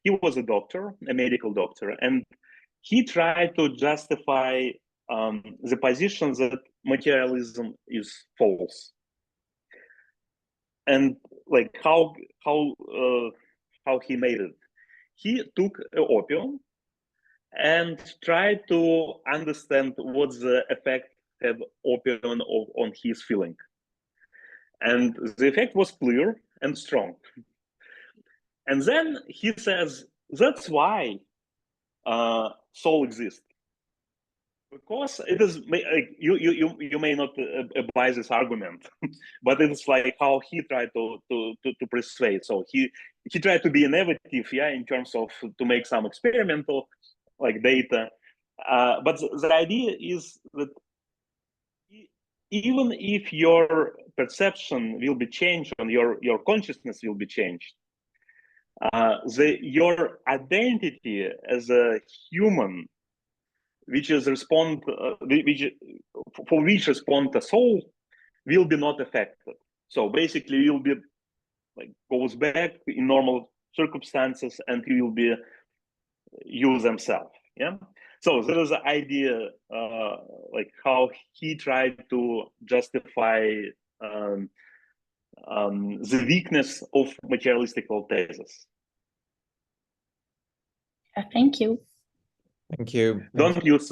he was a doctor, a medical doctor, and he tried to justify the position that materialism is false. And like how he made it. He took opium and tried to understand what the effect of opium on his feeling. And the effect was clear and strong. And then he says, that's why soul exists. Because it is, you may not buy this argument, but it's like how he tried to persuade. So he tried to be innovative, in terms of to make some experimental like data. But the idea is that even if your perception will be changed and your consciousness will be changed, your identity as a human, which respond a soul, will be not affected. So basically, you'll be like goes back in normal circumstances, and you will be you themselves. Yeah. So there is an idea like how he tried to justify the weakness of materialistical thesis. Thank you. Thank you. Don't use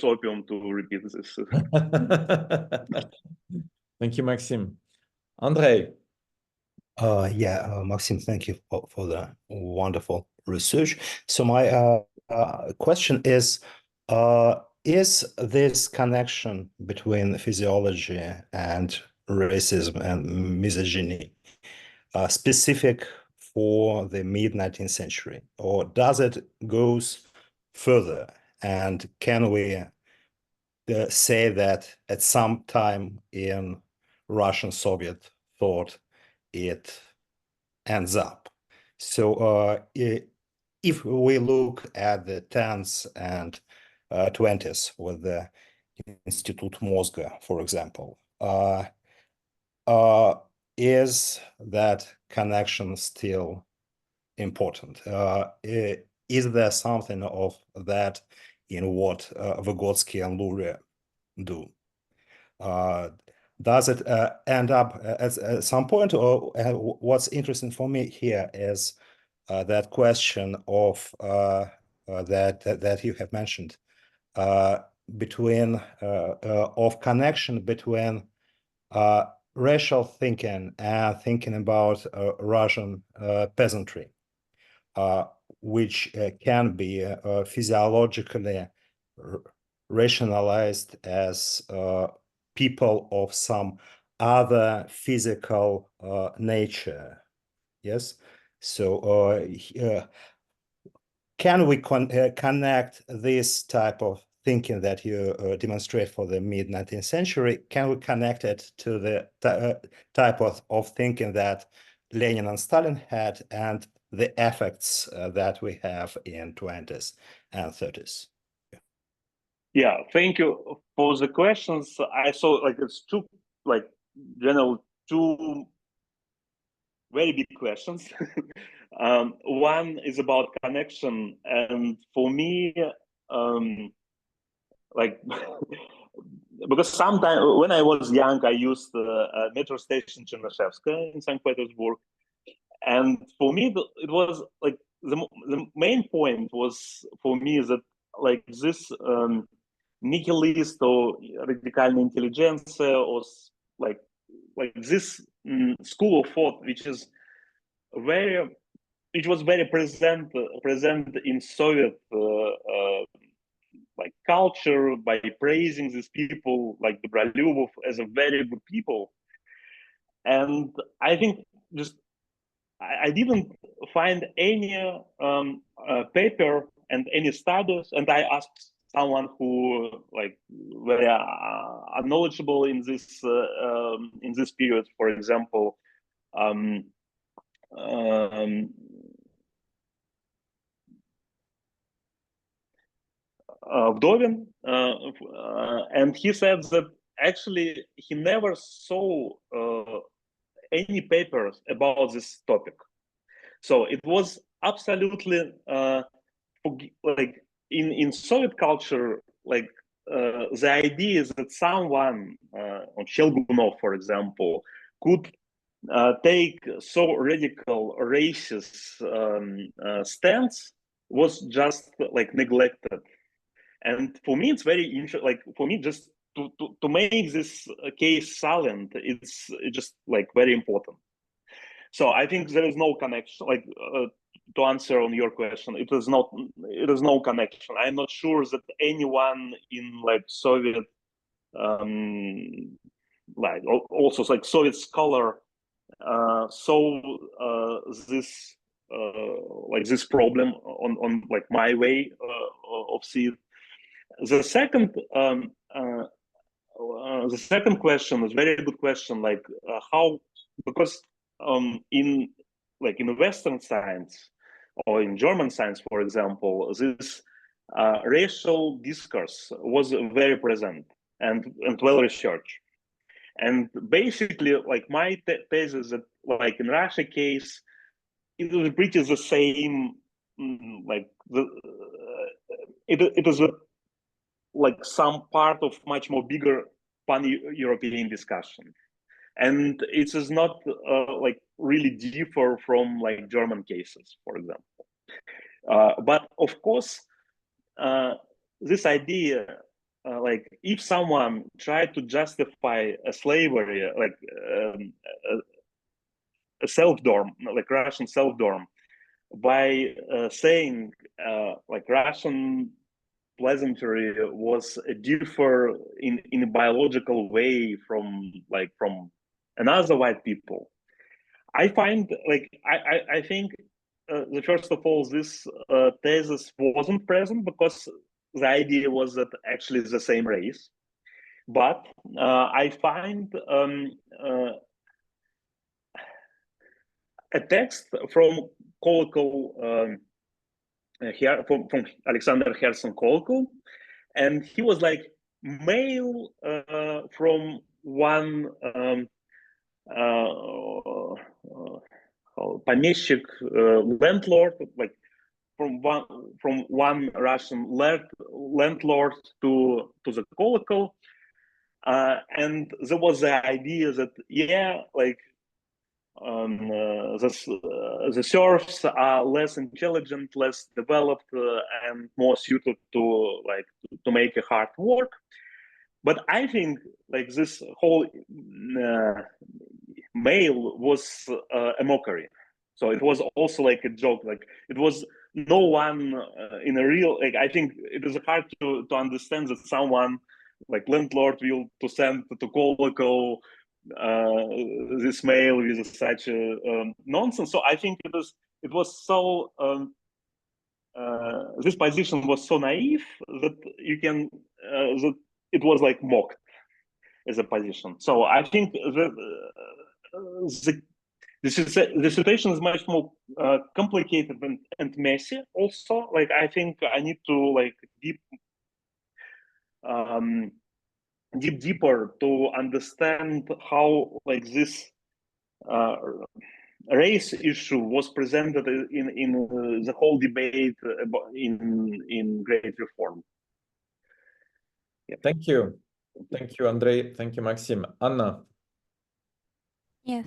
opium to repeat this. Thank you, Maxim. Andre. Maxim, thank you for the wonderful research. So my question is this connection between physiology and racism and misogyny specific for the mid-19th century, or does it goes further? And can we say that at some time in Russian Soviet thought it ends up? So if we look at the 10s and 20s with the Institute Mozga, for example, is that connection still important? Is there something of that in what Vygotsky and Luria do? Does it end up at some point? Or what's interesting for me here is that question of that you have mentioned between of connection between racial thinking and thinking about Russian peasantry, which can be physiologically rationalized as people of some other physical nature. Yes. So can we connect this type of thinking that you demonstrate for the mid-19th century, can we connect it to the type of thinking that Lenin and Stalin had and the effects that we have in 20s and 30s? Yeah, thank you for the questions. I saw like it's two very big questions. One is about connection, and for me, like because sometimes when I was young, I used metro station Chernyshevskaya in St. Petersburg, and for me it was like the main point was for me that like this nihilist or радикальная интеллигенция or like this school of thought, which was very present in Soviet like culture by praising these people like Dobrolюбов as a very good people. And I think just I didn't find any paper and any studies, and I asked someone who like very knowledgeable in this period, for example, Vdovin, and he said that actually he never saw any papers about this topic. So it was absolutely like in Soviet culture, like the idea is that someone, Shelgunov, for example, could take so radical racist stance was just like neglected. And for me, it's very interesting. Like for me, just to make this case silent, it's just like very important. So I think there is no connection. Like to answer on your question, it is no connection. I'm not sure that anyone in like Soviet, like also like Soviet scholar, saw this like this problem on like my way of seeing. The second question is very good question. Like how, because in Western science or in German science, for example, this racial discourse was very present and well researched. And basically, like my thesis is that, like in Russia case, it was pretty the same. Like it was like some part of much more bigger pan-European discussion, and it is not like really differ from like German cases, for example. But of course, this idea. Like if someone tried to justify a slavery, like a self-dorm, like Russian self-dorm, by saying like Russian pleasantry was differ in a biological way from another white people, I find like I think the first of all this thesis wasn't present because the idea was that actually it's the same race. But I find a text from Kolokol, here from Alexander Herson Kolokol, and he was like male from one помещик landlord, like from one Russian landlord to the Kolokol, and there was the idea that like the serfs are less intelligent, less developed, and more suited to make a hard work. But I think like this whole male was a mockery. So it was also like a joke. Like it was no one in a real, like I think it is hard to understand that someone like landlord will to send to Kolokol this male with such nonsense. So I think it was so this position was so naive that you can that it was like mocked as a position. So I think that the situation is much more complicated and messy. Also, like I think I need to like dig deeper to understand how like this race issue was presented in the whole debate in Great Reform. Yeah. Thank you, Andrei. Thank you, Maxim. Anna. Yes,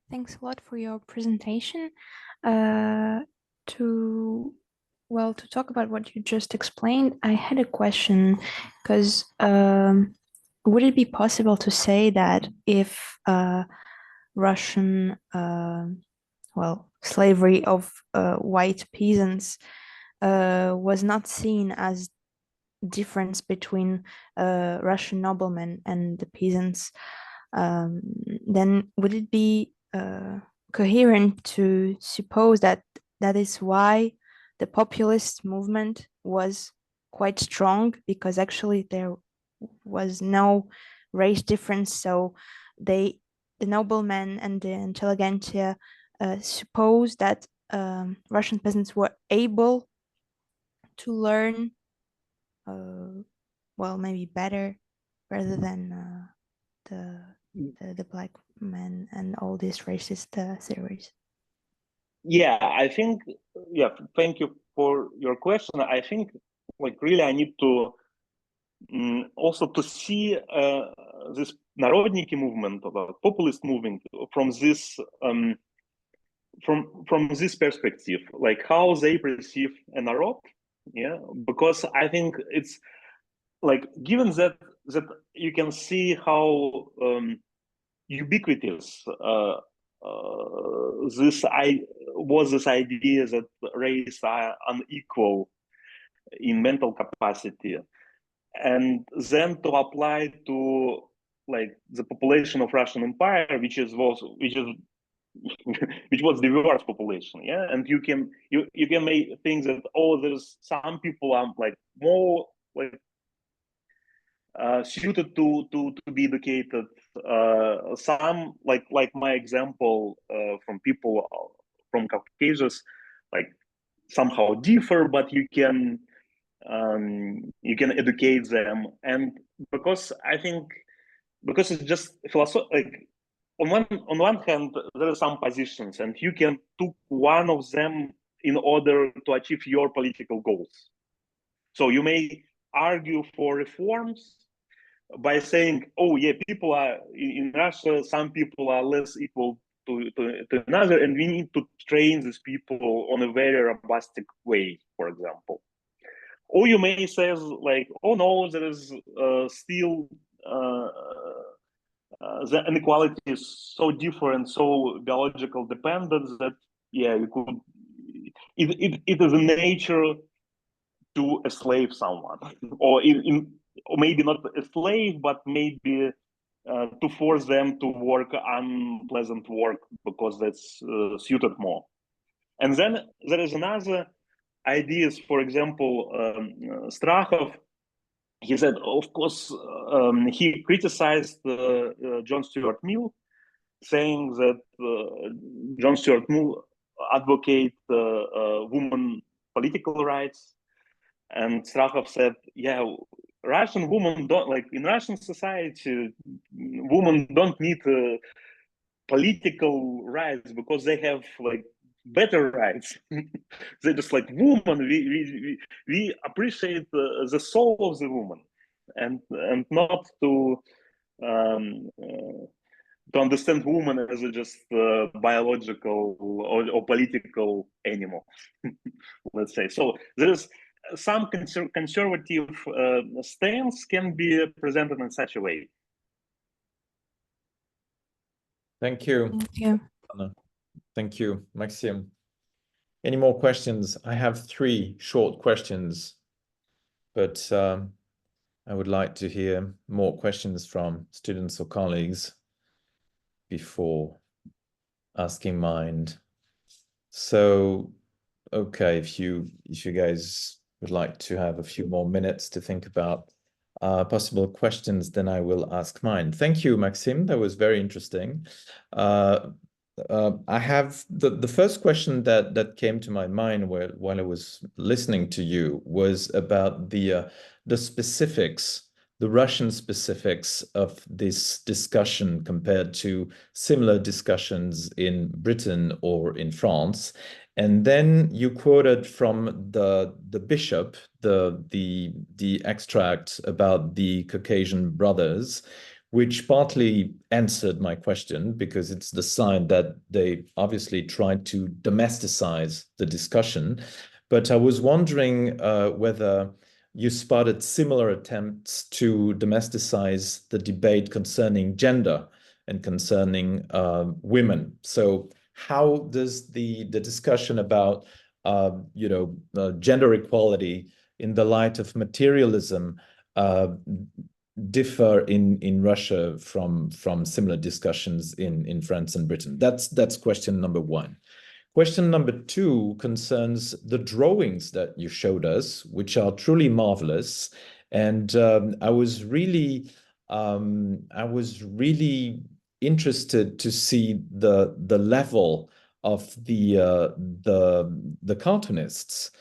thanks a lot for your presentation. To talk about what you just explained, I had a question because would it be possible to say that if Russian slavery of white peasants was not seen as difference between Russian noblemen and the peasants, then would it be coherent to suppose that that is why the populist movement was quite strong, because actually there was no race difference, so the noblemen and the intelligentsia suppose that Russian peasants were able to learn maybe better rather than the black men and all these racist theories. Yeah, I think, yeah, thank you for your question. I think like really I need to also to see this Narodniki movement, or populist movement, from this from this perspective, like how they perceive a narod. Yeah, because I think it's like given that you can see how ubiquitous this idea that race are unequal in mental capacity, and then to apply to like the population of Russian Empire, which was diverse population. Yeah, and you can make things that there's some people are like more like suited to be educated. Some like my example from people from Caucasus, like somehow differ, but you can educate them. And because it's just philosophy, like on one hand there are some positions and you can take one of them in order to achieve your political goals. So you may argue for reforms by saying, oh yeah, people are in Russia, some people are less equal to another, and we need to train these people on a very robust way, for example. Or you may say like, oh no, there is still the inequality is so different, so biological dependent that yeah, you could. It is a nature to enslave someone, or or maybe not a slave, but maybe to force them to work unpleasant work because that's suited more. And then there is another ideas, for example, Strachov. He said, of course, he criticized John Stuart Mill, saying that John Stuart Mill advocate women political rights. And Strachov said, yeah, Russian women don't, like in Russian society, women don't need political rights because they have like better rights. They're just like women. We appreciate the soul of the woman, and not to understand woman as a just biological or political animal. Let's say so. There's some conservative stance can be presented in such a way. Thank you. Thank you. Anna. Thank you, Maxim. Any more questions? I have 3 short questions, but I would like to hear more questions from students or colleagues before asking mine. So okay, if you guys would like to have a few more minutes to think about possible questions, then I will ask mine. Thank you, Maxim. That was very interesting. I have the first question that came to my mind while I was listening to you was about the specifics, the Russian specifics of this discussion compared to similar discussions in Britain or in France. And then you quoted from the bishop, the extract about the Caucasian brothers, which partly answered my question because it's the sign that they obviously tried to domesticize the discussion. But I was wondering whether you spotted similar attempts to domesticize the debate concerning gender and concerning women. So how does the discussion about gender equality in the light of materialism differ in Russia from similar discussions in France and Britain? That's question number one. Question number two concerns the drawings that you showed us, which are truly marvelous, and I was really interested to see the level of the cartoonists.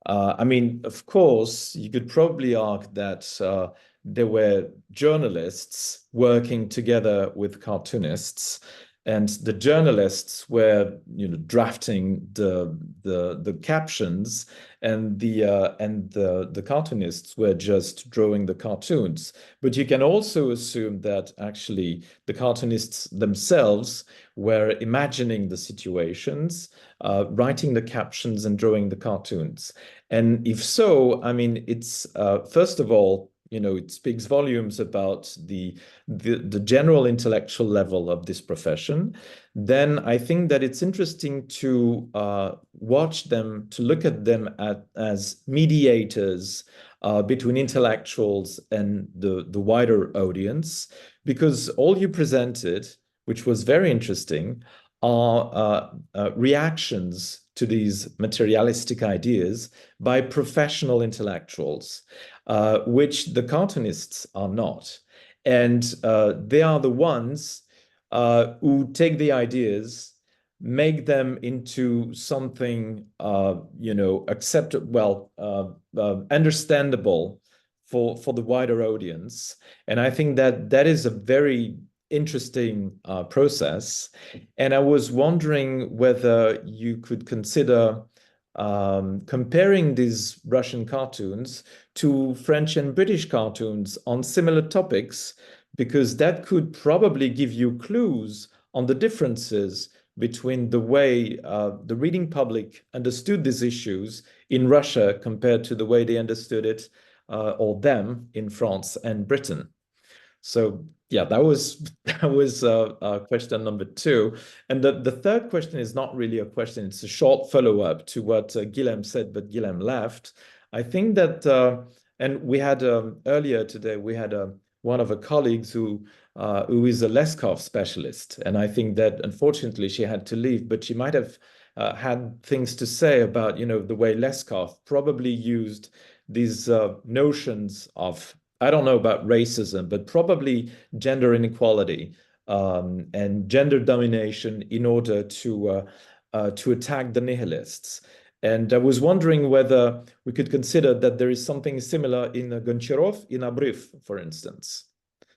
I mean, of course, you could probably argue that there were journalists working together with cartoonists, and the journalists were, drafting the captions, and the cartoonists were just drawing the cartoons. But you can also assume that actually the cartoonists themselves were imagining the situations, writing the captions and drawing the cartoons. And if so, I mean, it's first of all, it speaks volumes about the general intellectual level of this profession. Then I think that it's interesting to watch them, to look at them as mediators between intellectuals and the wider audience, because all you presented, which was very interesting, are reactions to these materialistic ideas by professional intellectuals, which the cartoonists are not. And they are the ones who take the ideas, make them into something, understandable for the wider audience. And I think that is a very interesting process. And I was wondering whether you could consider comparing these Russian cartoons to French and British cartoons on similar topics, because that could probably give you clues on the differences between the way the reading public understood these issues in Russia compared to the way they understood it or them in France and Britain. So yeah, that was question number two. And the third question is not really a question, it's a short follow-up to what Guilhem said, but Guilhem left. I think that, and we had earlier today, we had one of our colleagues who is a Leskov specialist. And I think that unfortunately she had to leave, but she might have had things to say about, the way Leskov probably used these notions of, I don't know about racism, but probably gender inequality and gender domination in order to attack the nihilists. And I was wondering whether we could consider that there is something similar in Goncharov, in Abryv, for instance.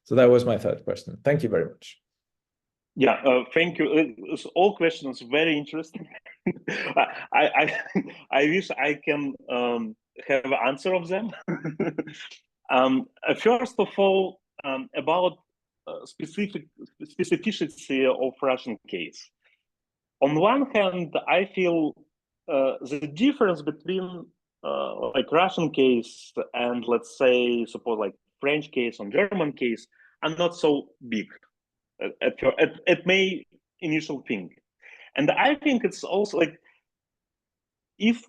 So that was my third question. Thank you very much. Yeah, thank you. All questions very interesting. I wish I can have an answer of them. First of all, about specificity of Russian case. On one hand, I feel the difference between like Russian case and, let's say, suppose like French case and German case are not so big at my initial thing. And I think it's also like, if,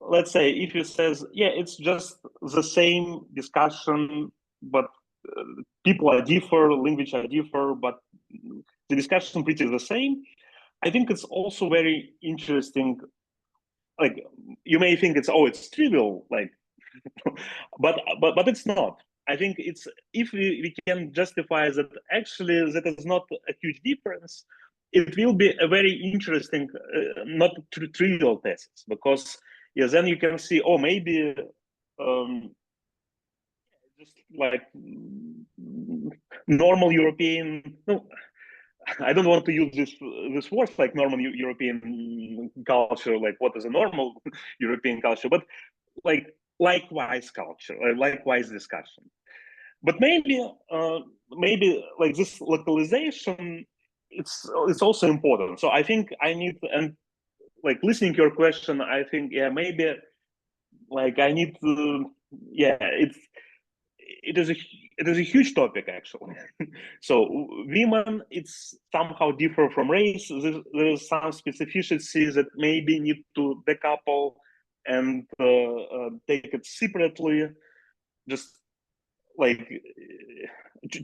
let's say, if it says, yeah, it's just the same discussion, but people are different, language are different, but the discussion pretty the same. I think it's also very interesting like you may think it's trivial, like, but it's not. I think it's, if we can justify that actually that is not a huge difference, it will be a very interesting, not trivial thesis, because then you can see, oh, maybe just like normal European, no, I don't want to use this word, like normal European culture, like what is a normal European culture, but like likewise culture, likewise discussion. But maybe like this localization, it's also important. So I think I need, and like listening to your question, I think, yeah, maybe like I need to, yeah, it is a huge topic actually. So women, it's somehow different from race. There is some specificity that maybe need to decouple and take it separately, just like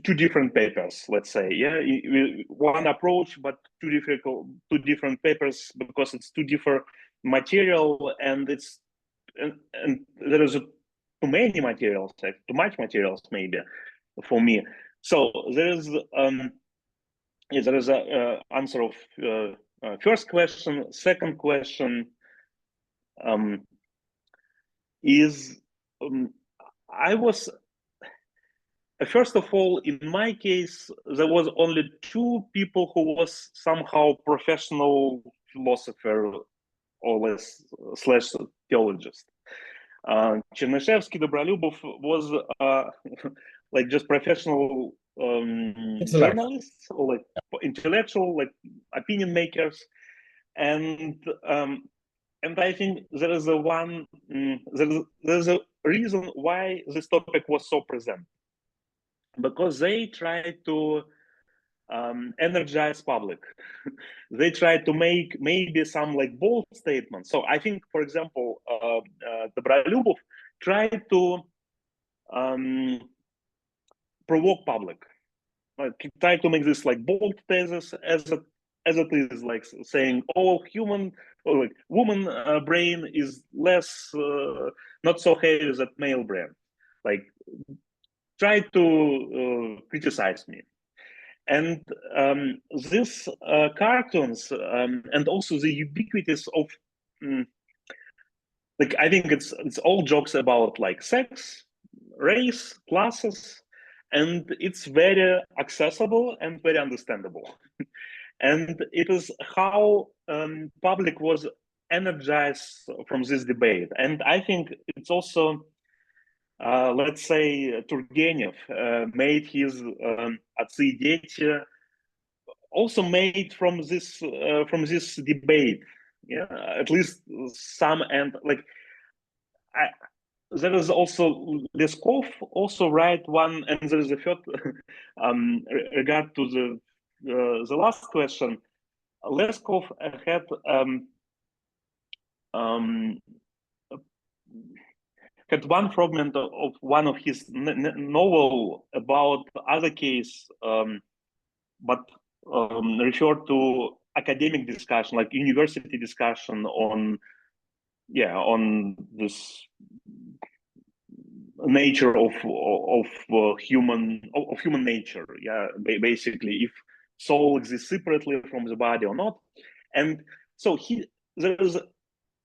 two different papers, let's say. Yeah, one approach, but two different papers, because it's too different material, and it's and there is too many materials, like too much materials maybe for me. So there is a answer of first question. Second question is I was, first of all, in my case, there was only two people who was somehow professional philosopher or less / theologist. Chernyshevsky, Dobrolюбов was like just professional journalists, or like intellectual, like opinion makers, and I think there is there's a reason why this topic was so present, because they try to energize public. They try to make maybe some like bold statements. So I think, for example, Dobrolюбов tried to provoke public, like he tried to make this like bold thesis as it is, like saying, oh, human, or like woman brain is less not so heavy as male brain, like try to criticize me. And these cartoons and also the ubiquities of like, I think it's all jokes about like sex, race, classes, and it's very accessible and very understandable. And it is how public was energized from this debate. And I think it's also let's say Turgenev made his Отцы и Дети also made from this debate, yeah, at least some. And like there is also Leskov also write one, and there is a third regard to the last question. Leskov had one fragment of one of his novel about other case, but referred to academic discussion, like university discussion on this nature of human nature. Yeah, basically, if soul exists separately from the body or not. And so there is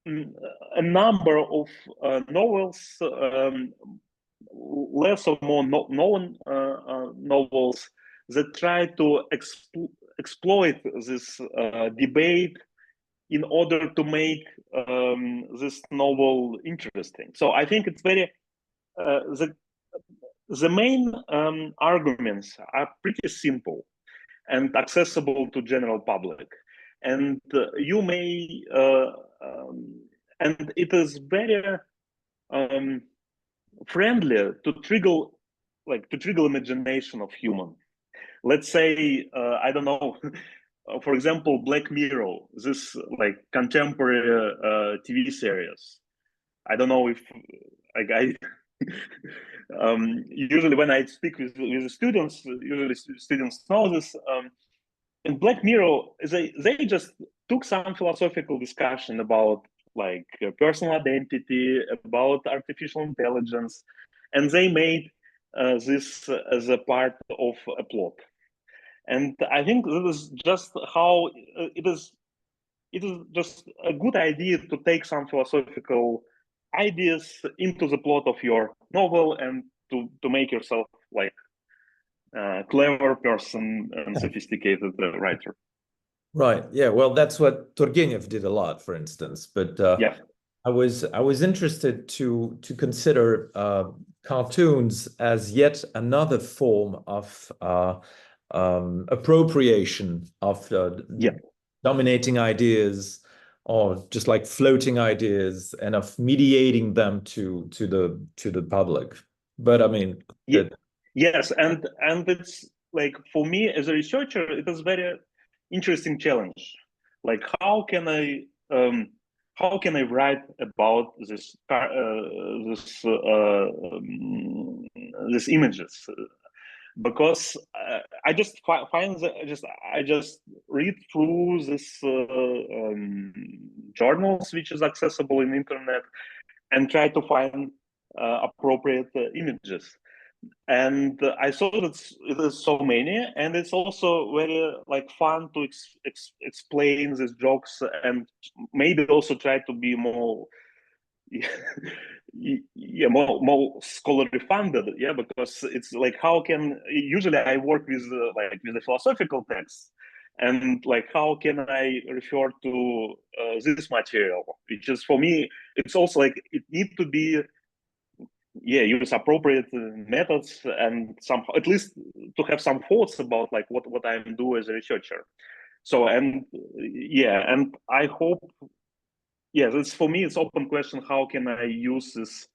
a number of novels, less or more known novels, that try to exploit this debate in order to make this novel interesting. So I think it's very the main arguments are pretty simple and accessible to general public, and you may and it is very friendly to trigger imagination of human. Let's say I don't know, for example, Black Mirror, this like contemporary TV series. I don't know if like usually when I speak with the students, usually students know this. In Black Mirror, they just took some philosophical discussion about like personal identity, about artificial intelligence, and they made this as a part of a plot. And I think this is just how it is just a good idea to take some philosophical ideas into the plot of your novel and to make yourself like a clever person and sophisticated writer. Right. Yeah. Well, that's what Turgenev did a lot, for instance. But Yeah. I was interested to consider cartoons as yet another form of appropriation of dominating ideas, or just like floating ideas, and of mediating them to the public. But I mean, yes, and it's like, for me as a researcher, it is very interesting challenge. Like, how can I write about these images? Because I just find that I just read through this journals which is accessible in internet and try to find appropriate images. And I saw that it is so many, and it's also very like fun to explain these jokes, and maybe also try to be more more scholarly funded, because it's like, how can usually I work with the philosophical texts, and like, how can I refer to this material, which is, for me, it's also like, it needs to be use appropriate methods, and somehow at least to have some thoughts about like what I'm doing as a researcher. So, and I hope, it's, for me, it's open question, how can I use this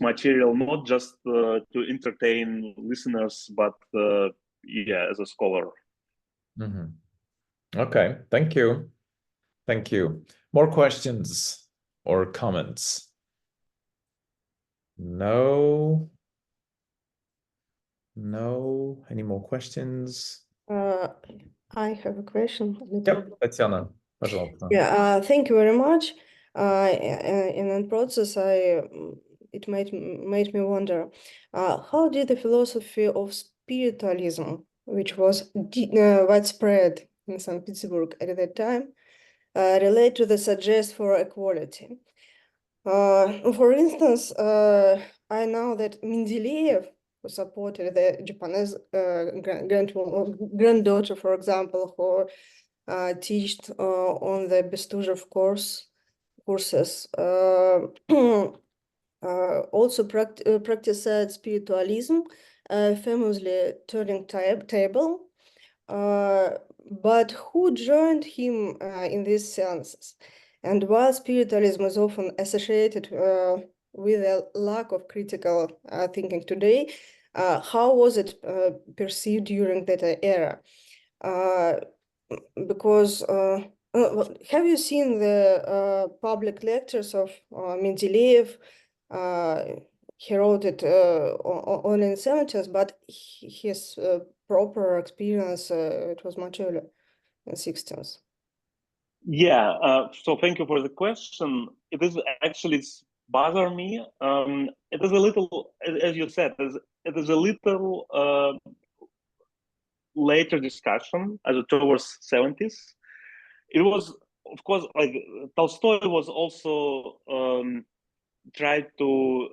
material not just to entertain listeners, but as a scholar. Mm-hmm. Okay, thank you. More questions or comments? No. Any more questions? I have a question. Yep, Tatiana, пожалуйста. Yeah, thank you very much. In the process, it made me wonder, how did the philosophy of spiritualism, which was widespread in St. Petersburg at that time, relate to the suggest for equality? For instance, I know that Mendeleev, who supported the Japanese granddaughter, for example, who taught on the Bestuzhev courses, also practiced spiritualism, famously turning table. But who joined him in these seances? And while spiritualism is often associated with a lack of critical thinking today, how was it perceived during that era? Because have you seen the public lectures of Mendeleev? He wrote it only in the 70s, but his proper experience, it was much earlier, in the 60s. So thank you for the question. It is actually, it's bother me. It is a little, as you said, it is a little later discussion, as towards 70s. It was, of course, like Tolstoy was also tried to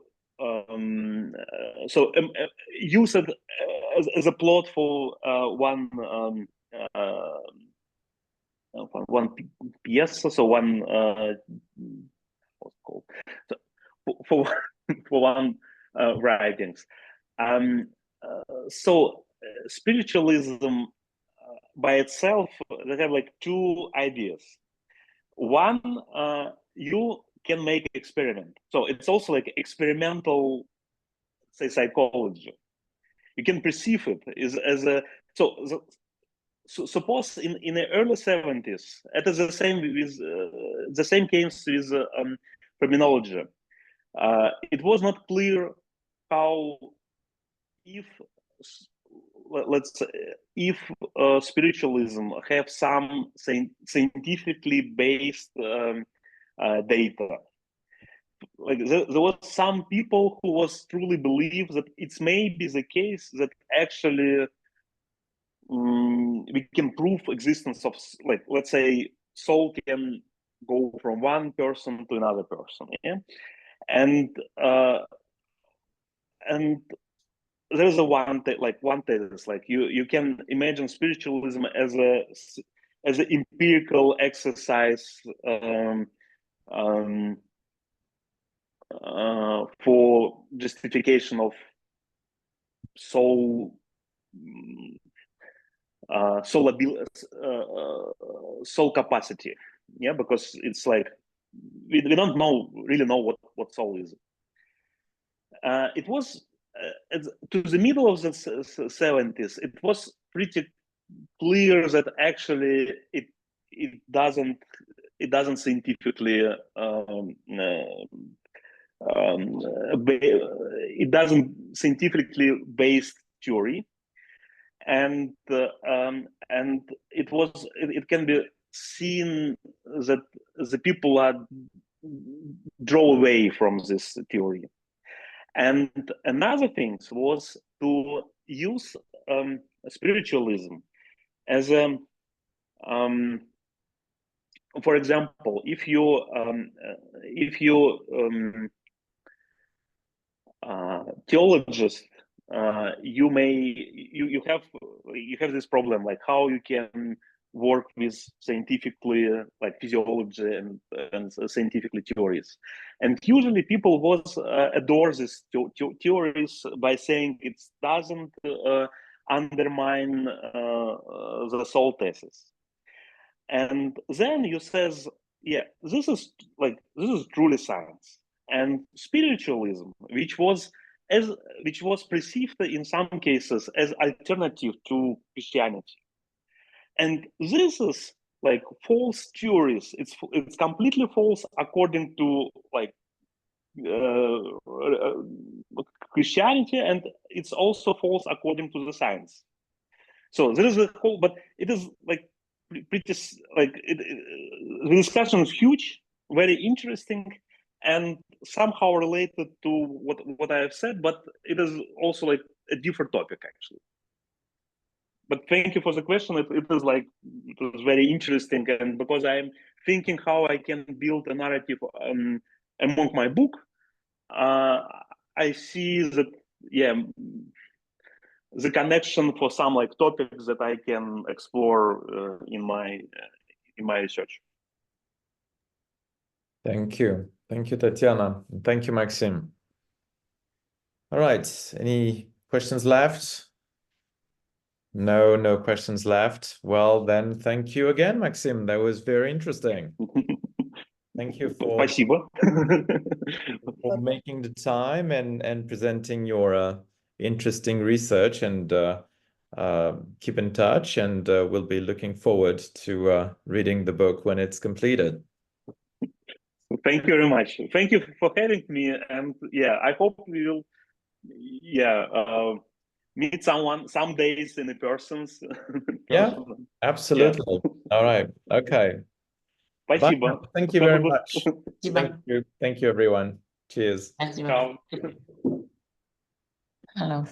use it as a plot for one piece, so one what's called, for one writings. So spiritualism by itself, they have like two ideas. One, you can make experiment, so it's also like experimental, say, psychology. You can perceive it as a so suppose in the early 70s, it is the same with the same case with terminology. It was not clear how, if let's say, if spiritualism have some scientifically based data. Like there was some people who was truly believe that it's maybe the case that actually we can prove existence of, like, let's say soul can go from one person to another person, yeah, and there's a one thesis, like you can imagine spiritualism as an empirical exercise for justification of soul capacity, yeah, because it's like we don't really know what soul is. It was to the middle of the 70s. It was pretty clear that actually it doesn't scientifically it doesn't scientifically based theory, and it can be seen that the people are draw away from this theory. And another thing was to use spiritualism as a for example, if you theologist, you have this problem, like how you can work with scientifically, like physiology and scientifically theories, and usually people adore these theories by saying it doesn't undermine the soul thesis. And then you says, yeah, this is truly science. And spiritualism, which was perceived in some cases as alternative to Christianity, and this is like false theories. It's completely false according to like Christianity, and it's also false according to the science. So there is a whole, but it is like pretty like the discussion is huge, very interesting, and somehow related to what I have said, but it is also like a different topic actually. But thank you for the question. It was very interesting, and because I'm thinking how I can build a narrative among my book, I see that, yeah, the connection for some like topics that I can explore in my research. Thank you, Tatiana. Thank you, Maxim. All right, any questions left? No questions left. Well, then, thank you again, Maxim. That was very interesting. Thank you for making the time and presenting your interesting research, and keep in touch, and we'll be looking forward to reading the book when it's completed. Thank you very much. Thank you for having me, and yeah, I hope we will meet someone some days in person. Yeah, absolutely. Yeah. All right. Okay. Спасибо. Thank you very much. Thank you, everyone. Cheers. Ciao. Hello.